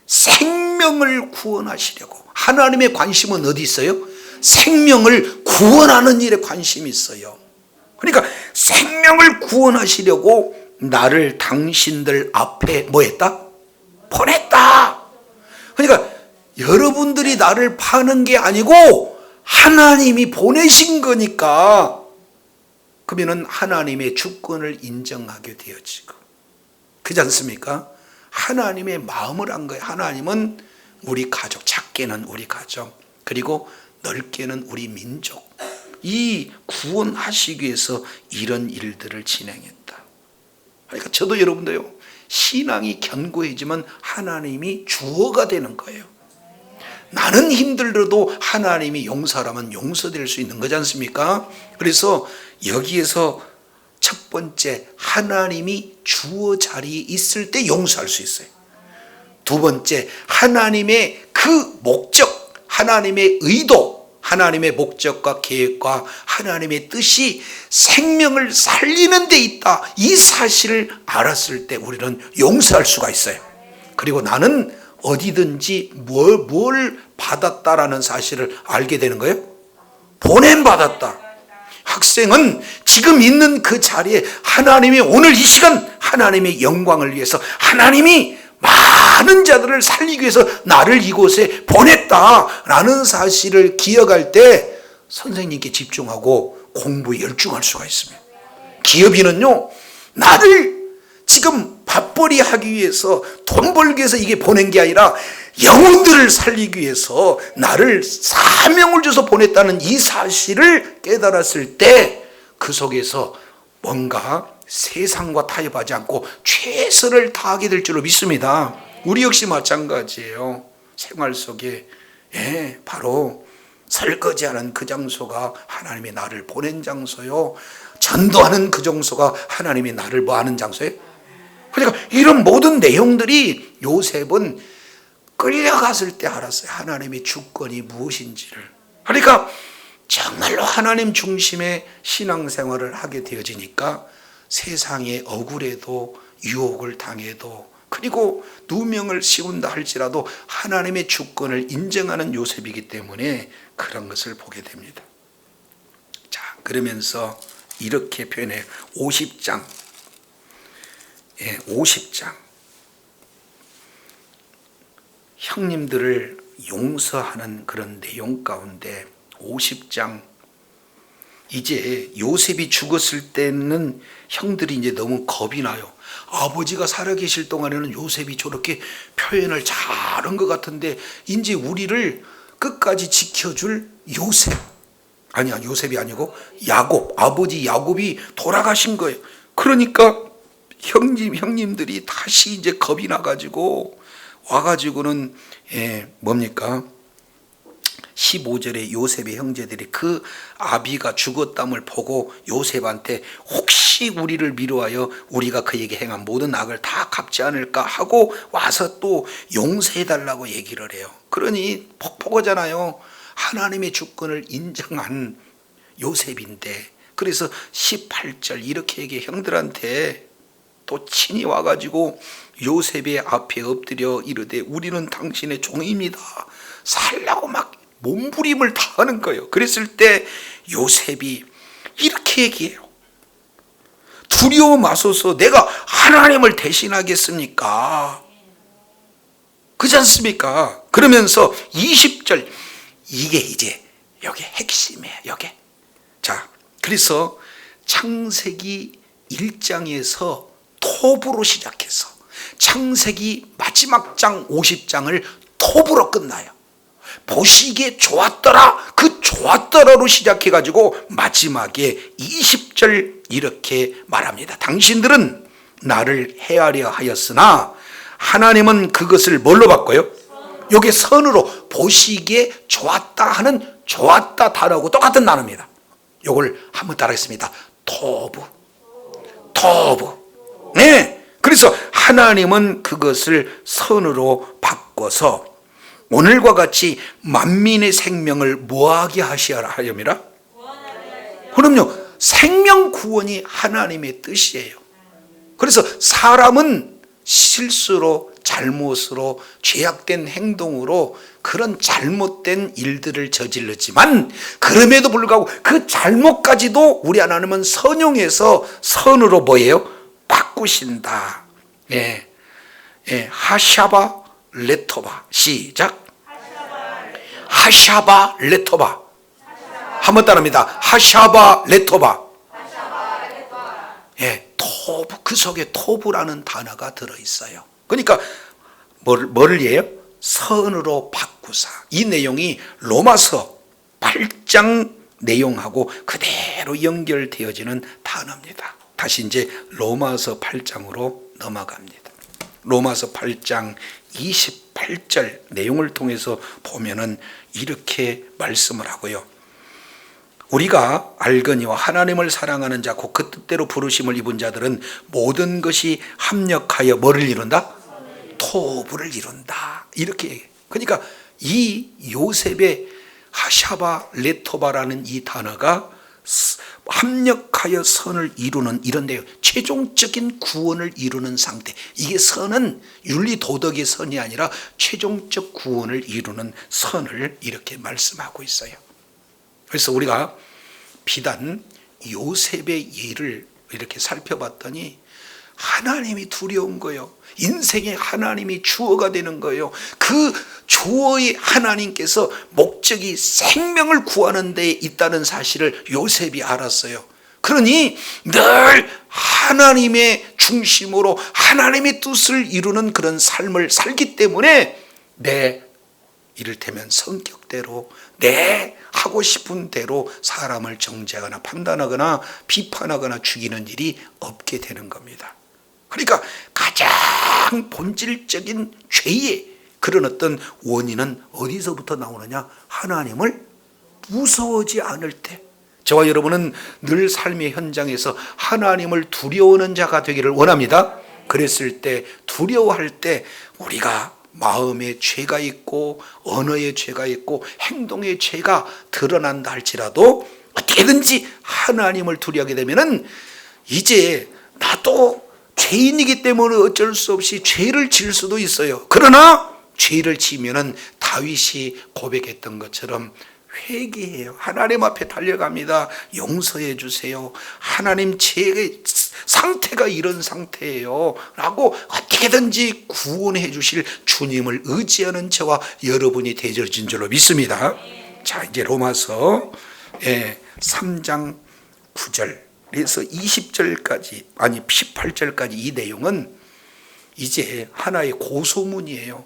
생명을 구원하시려고. 하나님의 관심은 어디 있어요? 생명을 구원하는 일에 관심이 있어요. 그러니까 생명을 구원하시려고 나를 당신들 앞에 뭐 했다? 보냈다. 그러니까 여러분들이 나를 파는 게 아니고 하나님이 보내신 거니까, 그러면은 하나님의 주권을 인정하게 되어지고, 그렇지 않습니까? 하나님의 마음을 한 거예요. 하나님은 우리 가족, 작게는 우리 가족, 그리고 넓게는 우리 민족, 이 구원하시기 위해서 이런 일들을 진행했다. 그러니까 저도 여러분도요, 신앙이 견고해지면 하나님이 주어가 되는 거예요. 나는 힘들어도 하나님이 용서하라면 용서될 수 있는 거지 않습니까? 그래서 여기에서 첫 번째, 하나님이 주어 자리에 있을 때 용서할 수 있어요. 두 번째, 하나님의 그 목적, 하나님의 의도, 하나님의 목적과 계획과 하나님의 뜻이 생명을 살리는 데 있다, 이 사실을 알았을 때 우리는 용서할 수가 있어요. 그리고 나는 어디든지 뭘 받았다라는 사실을 알게 되는 거예요. 보냄받았다. 학생은 지금 있는 그 자리에 하나님이 오늘 이 시간 하나님의 영광을 위해서 하나님이 많은 자들을 살리기 위해서 나를 이곳에 보냈다라는 사실을 기억할 때 선생님께 집중하고 공부에 열중할 수가 있습니다. 기업인은요, 나를 지금 밥벌이 하기 위해서, 돈 벌기 위해서 이게 보낸 게 아니라 영혼들을 살리기 위해서 나를 사명을 줘서 보냈다는 이 사실을 깨달았을 때 그 속에서 뭔가 세상과 타협하지 않고 최선을 다하게 될 줄로 믿습니다. 우리 역시 마찬가지예요. 생활 속에 바로 설거지하는 그 장소가 하나님이 나를 보낸 장소요, 전도하는 그 장소가 하나님이 나를 뭐하는 장소예요. 그러니까 이런 모든 내용들이 요셉은 끌려갔을 때 알았어요. 하나님의 주권이 무엇인지를. 그러니까 정말로 하나님 중심의 신앙생활을 하게 되어지니까 세상에 억울해도 유혹을 당해도, 그리고 누명을 씌운다 할지라도 하나님의 주권을 인정하는 요셉이기 때문에 그런 것을 보게 됩니다. 자, 그러면서 이렇게 표현해요. 50장 50장 형님들을 용서하는 그런 내용 가운데 50장, 이제 요셉이 죽었을 때는 형들이 이제 너무 겁이 나요. 아버지가 살아계실 동안에는 요셉이 저렇게 표현을 잘한 것 같은데 이제 우리를 끝까지 지켜줄 요셉, 아니야, 요셉이 아니고 야곱, 아버지 야곱이 돌아가신 거예요. 그러니까 형님들이 다시 이제 겁이 나가지고 와가지고는 뭡니까? 15절에 요셉의 형제들이 그 아비가 죽었담을 보고 요셉한테 혹시 우리를 미워하여 우리가 그에게 행한 모든 악을 다 갚지 않을까 하고 와서 또 용서해달라고 얘기를 해요. 그러니 폭포거잖아요. 하나님의 주권을 인정한 요셉인데, 그래서 18절 이렇게 얘기해. 형들한테 또 친히 와가지고 요셉의 앞에 엎드려 이르되 우리는 당신의 종입니다. 살라고 막 몸부림을 다 하는 거예요. 그랬을 때 요셉이 이렇게 얘기해요. 두려워 마소서, 내가 하나님을 대신하겠습니까? 그렇지 않습니까? 그러면서 20절, 이게 이제 여기 핵심이에요. 여기. 자, 그래서 창세기 1장에서 톱으로 시작해서 창세기 마지막 장 50장을 톱으로 끝나요. 보시기에 좋았더라, 그 좋았더라로 시작해가지고 마지막에 20절 이렇게 말합니다. 당신들은 나를 해하려 하였으나 하나님은 그것을 뭘로 바꿔요? 여기 선으로, 보시기에 좋았다 하는 좋았다 단어하고 똑같은 단어입니다. 이걸 한번 따라하겠습니다. 토브. 네. 그래서 하나님은 그것을 선으로 바꿔서 오늘과 같이 만민의 생명을 뭐하게 하시하렵니라? 그럼요, 생명 구원이 하나님의 뜻이에요. 그래서 사람은 실수로, 잘못으로, 죄악된 행동으로 그런 잘못된 일들을 저질렀지만 그럼에도 불구하고 그 잘못까지도 우리 하나님은 선용해서 선으로 뭐예요? 바꿔 바꾸신다. 하샤바 레토바. 시작. 하샤바 레토바. 한번 따라합니다. 하샤바 레토바. 토브, 그 속에 토브라는 단어가 들어있어요. 그러니까 뭐를 얘기해요? 선으로 바꾸사. 이 내용이 로마서 8장 내용하고 그대로 연결되어지는 단어입니다. 다시 이제 로마서 8장으로 넘어갑니다. 로마서 8장 28절 내용을 통해서 보면은 이렇게 말씀을 하고요. 우리가 알거니와 하나님을 사랑하는 자 곧 그 뜻대로 부르심을 입은 자들은 모든 것이 합력하여 뭐를 이룬다? 토부를 이룬다. 이렇게 얘기해요. 그러니까 이 요셉의 하샤바 레토바라는 이 단어가 합력하여 선을 이루는 이런데요. 최종적인 구원을 이루는 상태. 이게 선은 윤리 도덕의 선이 아니라 최종적 구원을 이루는 선을 이렇게 말씀하고 있어요. 그래서 우리가 비단 요셉의 예를 이렇게 살펴봤더니 하나님이 두려운 거예요. 인생에 하나님이 주어가 되는 거예요. 그 주어의 하나님께서 목적이 생명을 구하는 데 있다는 사실을 요셉이 알았어요. 그러니 늘 하나님의 중심으로 하나님의 뜻을 이루는 그런 삶을 살기 때문에 내 이를테면 성격대로 내 하고 싶은 대로 사람을 정죄하거나 판단하거나 비판하거나 죽이는 일이 없게 되는 겁니다. 그러니까 가장 본질적인 죄의 그런 어떤 원인은 어디서부터 나오느냐? 하나님을 무서워하지 않을 때. 저와 여러분은 늘 삶의 현장에서 하나님을 두려워하는 자가 되기를 원합니다. 그랬을 때, 두려워할 때 우리가 마음에 죄가 있고 언어에 죄가 있고 행동에 죄가 드러난다 할지라도 어떻게든지 하나님을 두려워하게 되면은 이제 나도 죄인이기 때문에 어쩔 수 없이 죄를 지을 수도 있어요. 그러나 죄를 지으면은 다윗이 고백했던 것처럼 회개해요. 하나님 앞에 달려갑니다. 용서해 주세요. 하나님 제 상태가 이런 상태예요 라고 어떻게든지 구원해 주실 주님을 의지하는 저와 여러분이 되어진 줄로 믿습니다. 자, 이제 로마서 3장 9절에서 20절까지 아니 18절까지 이 내용은 이제 하나의 고소문이에요.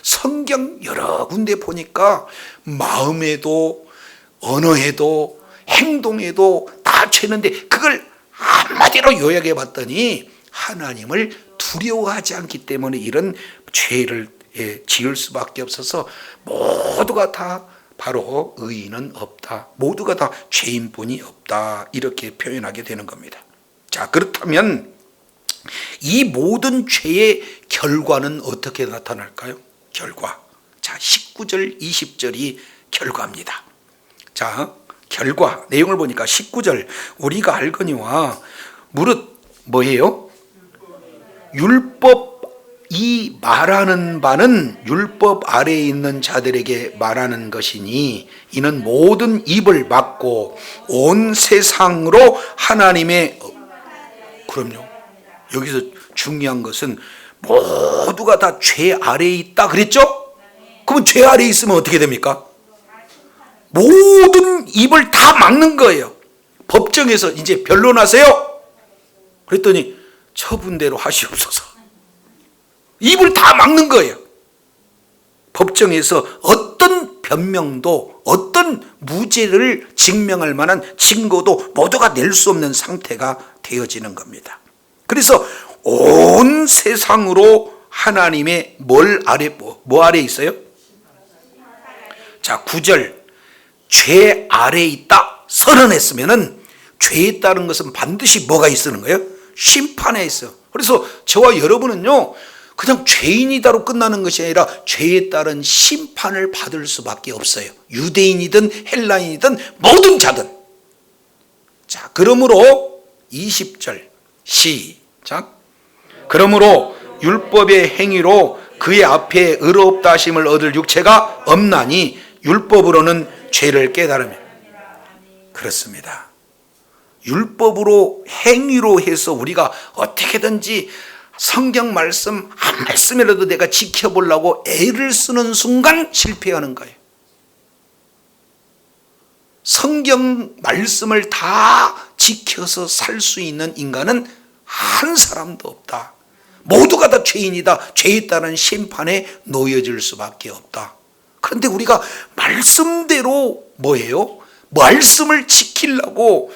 성경 여러 군데 보니까 마음에도 언어에도 행동에도 다 죄는데 그걸 한마디로 요약해 봤더니 하나님을 두려워하지 않기 때문에 이런 죄를 지을 수밖에 없어서 모두가 다 바로 의인은 없다. 모두가 다 죄인뿐이 없다. 이렇게 표현하게 되는 겁니다. 자, 그렇다면 이 모든 죄의 결과는 어떻게 나타날까요? 결과. 자, 19절, 20절이 결과입니다. 자, 결과 내용을 보니까 19절 우리가 알거니와 무릇 뭐예요? 율법이 말하는 바는 율법 아래에 있는 자들에게 말하는 것이니 이는 모든 입을 막고 온 세상으로 하나님의 그럼요. 여기서 중요한 것은 모두가 다 죄 아래에 있다 그랬죠? 그럼 죄 아래에 있으면 어떻게 됩니까? 모든 입을 다 막는 거예요. 법정에서 이제 변론하세요. 그랬더니 처분대로 하시옵소서. 입을 다 막는 거예요. 법정에서 어떤 변명도 어떤 무죄를 증명할 만한 증거도 모두가 낼 수 없는 상태가 되어지는 겁니다. 그래서 온 세상으로 하나님의 뭐 아래 있어요? 자, 9절 죄 아래에 있다 선언했으면은 죄에 따른 것은 반드시 뭐가 있는 거예요? 심판에 있어요. 그래서 저와 여러분은요 그냥 죄인이다로 끝나는 것이 아니라 죄에 따른 심판을 받을 수밖에 없어요. 유대인이든 헬라인이든 모든 자든. 자, 그러므로 20절 시작. 그러므로 율법의 행위로 그의 앞에 의롭다 하심을 얻을 육체가 없나니 율법으로는 죄를 깨달으며. 그렇습니다. 율법으로 행위로 해서 우리가 어떻게든지 성경 말씀 한 말씀이라도 내가 지켜보려고 애를 쓰는 순간 실패하는 거예요. 성경 말씀을 다 지켜서 살 수 있는 인간은 한 사람도 없다. 모두가 다 죄인이다. 죄에 따른 심판에 놓여질 수밖에 없다. 그런데 우리가 말씀대로 뭐예요? 말씀을 지키려고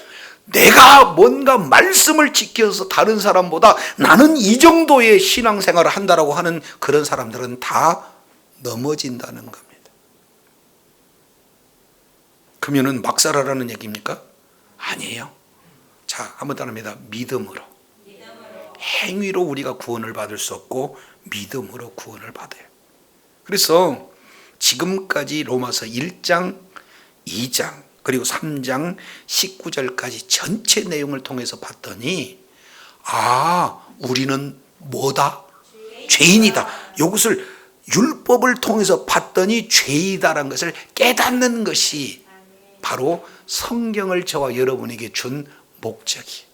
내가 뭔가 말씀을 지켜서 다른 사람보다 나는 이 정도의 신앙생활을 한다라고 하는 그런 사람들은 다 넘어진다는 겁니다. 그러면은 막 살아라는 얘기입니까? 아니에요. 자, 한번 따라합니다. 믿음으로. 행위로 우리가 구원을 받을 수 없고 믿음으로 구원을 받아요. 그래서 지금까지 로마서 1장, 2장, 그리고 3장 19절까지 전체 내용을 통해서 봤더니 우리는 뭐다? 죄인이다. 이것을 율법을 통해서 봤더니 죄이다라는 것을 깨닫는 것이 바로 성경을 저와 여러분에게 준 목적이에요.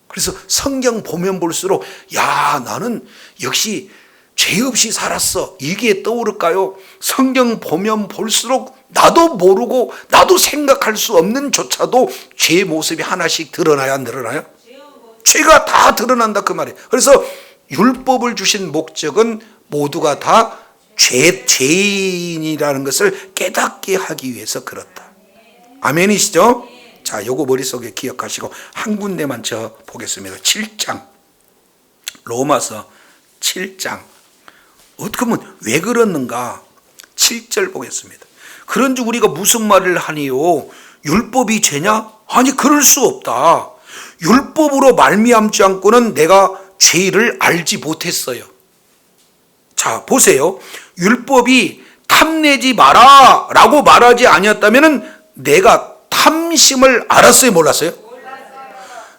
그래서 성경 보면 볼수록 나는 역시 죄 없이 살았어. 이게 떠오를까요? 성경 보면 볼수록 나도 모르고 나도 생각할 수 없는 조차도 죄의 모습이 하나씩 드러나야 안 드러나요? 죄가 다 드러난다 그 말이에요. 그래서 율법을 주신 목적은 모두가 다 죄인이라는 것을 깨닫게 하기 위해서 그렇다. 아멘이시죠? 자, 요거 머릿속에 기억하시고 한 군데만 저 보겠습니다. 7장 로마서 7장 어떻게 보면 왜 그렇는가? 7절 보겠습니다. 그런즉 우리가 무슨 말을 하니요? 율법이 죄냐? 아니 그럴 수 없다. 율법으로 말미암지 않고는 내가 죄를 알지 못했어요. 자, 보세요. 율법이 탐내지 마라 라고 말하지 아니었다면 내가 탐심을 알았어요, 몰랐어요?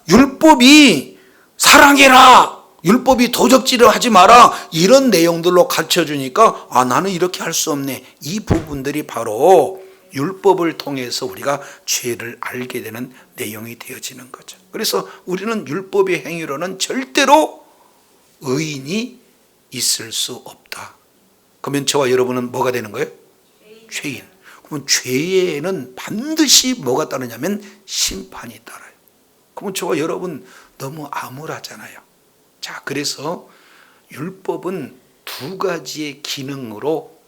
율법이 사랑해라, 율법이 도적질을 하지 마라, 이런 내용들로 가르쳐주니까 나는 이렇게 할 수 없네. 이 부분들이 바로 율법을 통해서 우리가 죄를 알게 되는 내용이 되어지는 거죠. 그래서 우리는 율법의 행위로는 절대로 의인이 있을 수 없다. 그러면 저와 여러분은 뭐가 되는 거예요? 죄인. 그러면 죄에는 반드시 뭐가 따르냐면 심판이 따라요. 그러면 저와 여러분 너무 암울하잖아요. 자, 그래서 율법은 두 가지의 기능으로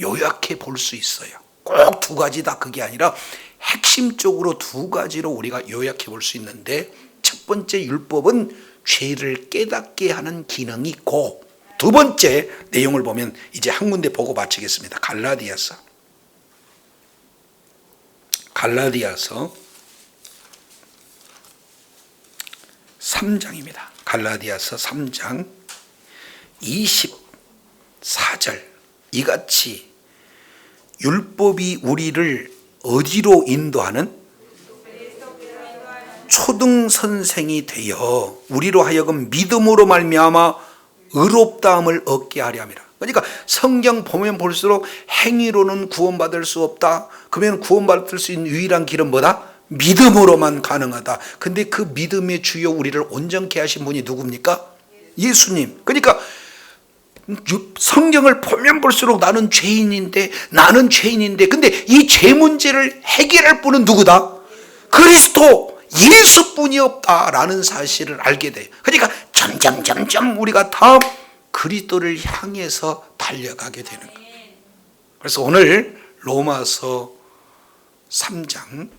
요약해 볼 수 있어요. 꼭 두 가지다 그게 아니라 핵심적으로 두 가지로 우리가 요약해 볼 수 있는데, 첫 번째 율법은 죄를 깨닫게 하는 기능이 있고, 두 번째 내용을 보면 이제 한 군데 보고 마치겠습니다. 갈라디아서 3장입니다. 갈라디아서 3장 24절 이같이 율법이 우리를 어디로 인도하는? 초등선생이 되어 우리로 하여금 믿음으로 말미암아 의롭다함을 얻게 하려 함이라. 그러니까 성경 보면 볼수록 행위로는 구원받을 수 없다. 그러면 구원받을 수 있는 유일한 길은 뭐다? 믿음으로만 가능하다. 근데 그 믿음의 주요 우리를 온전케 하신 분이 누굽니까? 예수님. 그러니까 성경을 보면 볼수록 나는 죄인인데 근데 이 죄 문제를 해결할 분은 누구다? 그리스도 예수뿐이 없다라는 사실을 알게 돼요. 그러니까 점점 우리가 다 그리스도를 향해서 달려가게 되는 거예요. 그래서 오늘 로마서 3장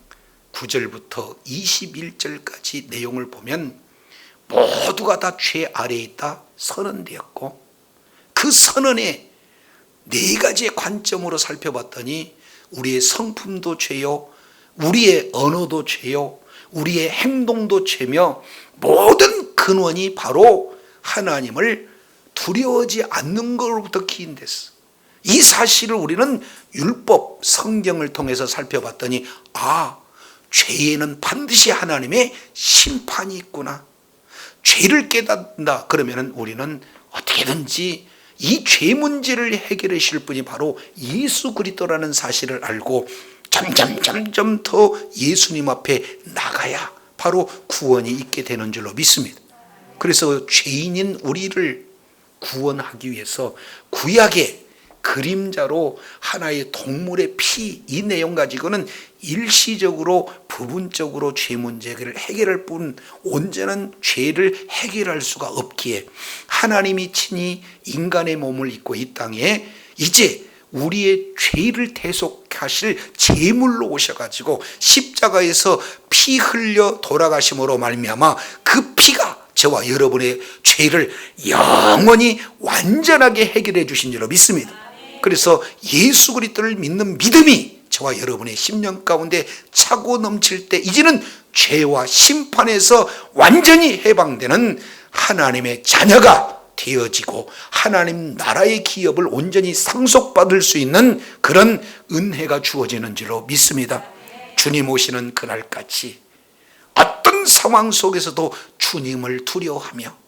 9절부터 21절까지 내용을 보면 모두가 다 죄 아래에 있다 선언되었고, 그 선언의 네 가지의 관점으로 살펴봤더니 우리의 성품도 죄요, 우리의 언어도 죄요, 우리의 행동도 죄며 모든 근원이 바로 하나님을 두려워하지 않는 것으로부터 기인됐어. 이 사실을 우리는 율법, 성경을 통해서 살펴봤더니 죄에는 반드시 하나님의 심판이 있구나. 죄를 깨닫는다 그러면 우리는 어떻게든지 이 죄 문제를 해결하실 분이 바로 예수 그리스도라는 사실을 알고 점점 더 예수님 앞에 나가야 바로 구원이 있게 되는 줄로 믿습니다. 그래서 죄인인 우리를 구원하기 위해서 구약의 그림자로 하나의 동물의 피, 이 내용 가지고는 일시적으로 부분적으로 죄 문제를 해결할 뿐 온전한 죄를 해결할 수가 없기에 하나님이 친히 인간의 몸을 입고 이 땅에 이제 우리의 죄를 대속하실 제물로 오셔가지고 십자가에서 피 흘려 돌아가심으로 말미암아 그 피가 저와 여러분의 죄를 영원히 완전하게 해결해 주신 줄로 믿습니다. 그래서 예수 그리스도를 믿는 믿음이 저와 여러분의 심령 가운데 차고 넘칠 때 이제는 죄와 심판에서 완전히 해방되는 하나님의 자녀가 되어지고 하나님 나라의 기업을 온전히 상속받을 수 있는 그런 은혜가 주어지는 줄로 믿습니다. 주님 오시는 그날까지 어떤 상황 속에서도 주님을 두려워하며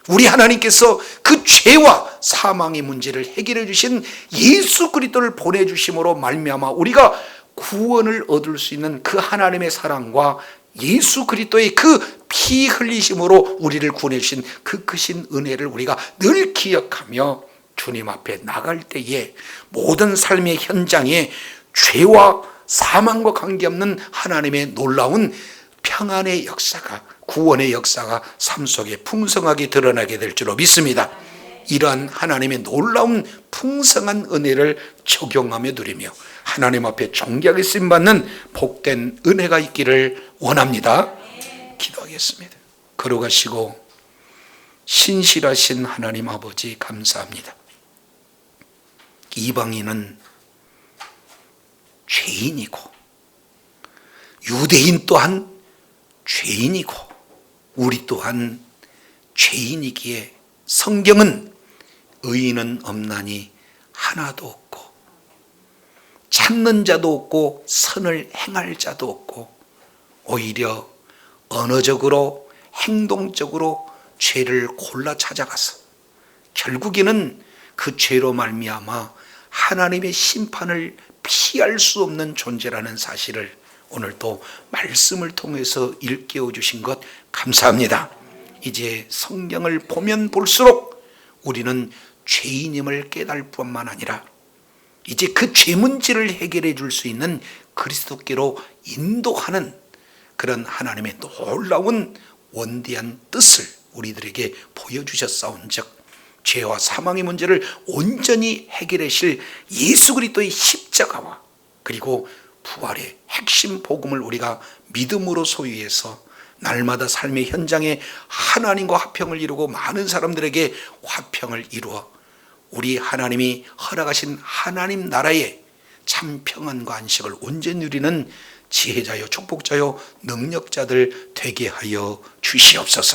우리 하나님께서 그 죄와 사망의 문제를 해결해 주신 예수 그리스도를 보내주심으로 말미암아 우리가 구원을 얻을 수 있는 그 하나님의 사랑과 예수 그리스도의 그 피 흘리심으로 우리를 구원해 주신 그 크신 은혜를 우리가 늘 기억하며 주님 앞에 나갈 때에 모든 삶의 현장에 죄와 사망과 관계없는 하나님의 놀라운 평안의 역사가, 구원의 역사가 삶 속에 풍성하게 드러나게 될 줄로 믿습니다. 이러한 하나님의 놀라운 풍성한 은혜를 적용하며 누리며 하나님 앞에 존귀하게 쓰임받는 복된 은혜가 있기를 원합니다. 기도하겠습니다. 걸어가시고 신실하신 하나님 아버지 감사합니다. 이방인은 죄인이고 유대인 또한 죄인이고 우리 또한 죄인이기에 성경은 의인은 없나니 하나도 없고 찾는 자도 없고 선을 행할 자도 없고 오히려 언어적으로 행동적으로 죄를 골라 찾아가서 결국에는 그 죄로 말미암아 하나님의 심판을 피할 수 없는 존재라는 사실을 오늘 또 말씀을 통해서 일깨워 주신 것 감사합니다. 이제 성경을 보면 볼수록 우리는 죄인임을 깨달을 뿐만 아니라 이제 그 죄 문제를 해결해 줄 수 있는 그리스도께로 인도하는 그런 하나님의 놀라운 원대한 뜻을 우리들에게 보여주셨사온즉 죄와 사망의 문제를 온전히 해결하실 예수 그리스도의 십자가와 그리고 부활의 핵심 복음을 우리가 믿음으로 소유해서 날마다 삶의 현장에 하나님과 화평을 이루고 많은 사람들에게 화평을 이루어 우리 하나님이 허락하신 하나님 나라의 참 평안과 안식을 온전히 누리는 지혜자요 축복자요 능력자들 되게 하여 주시옵소서.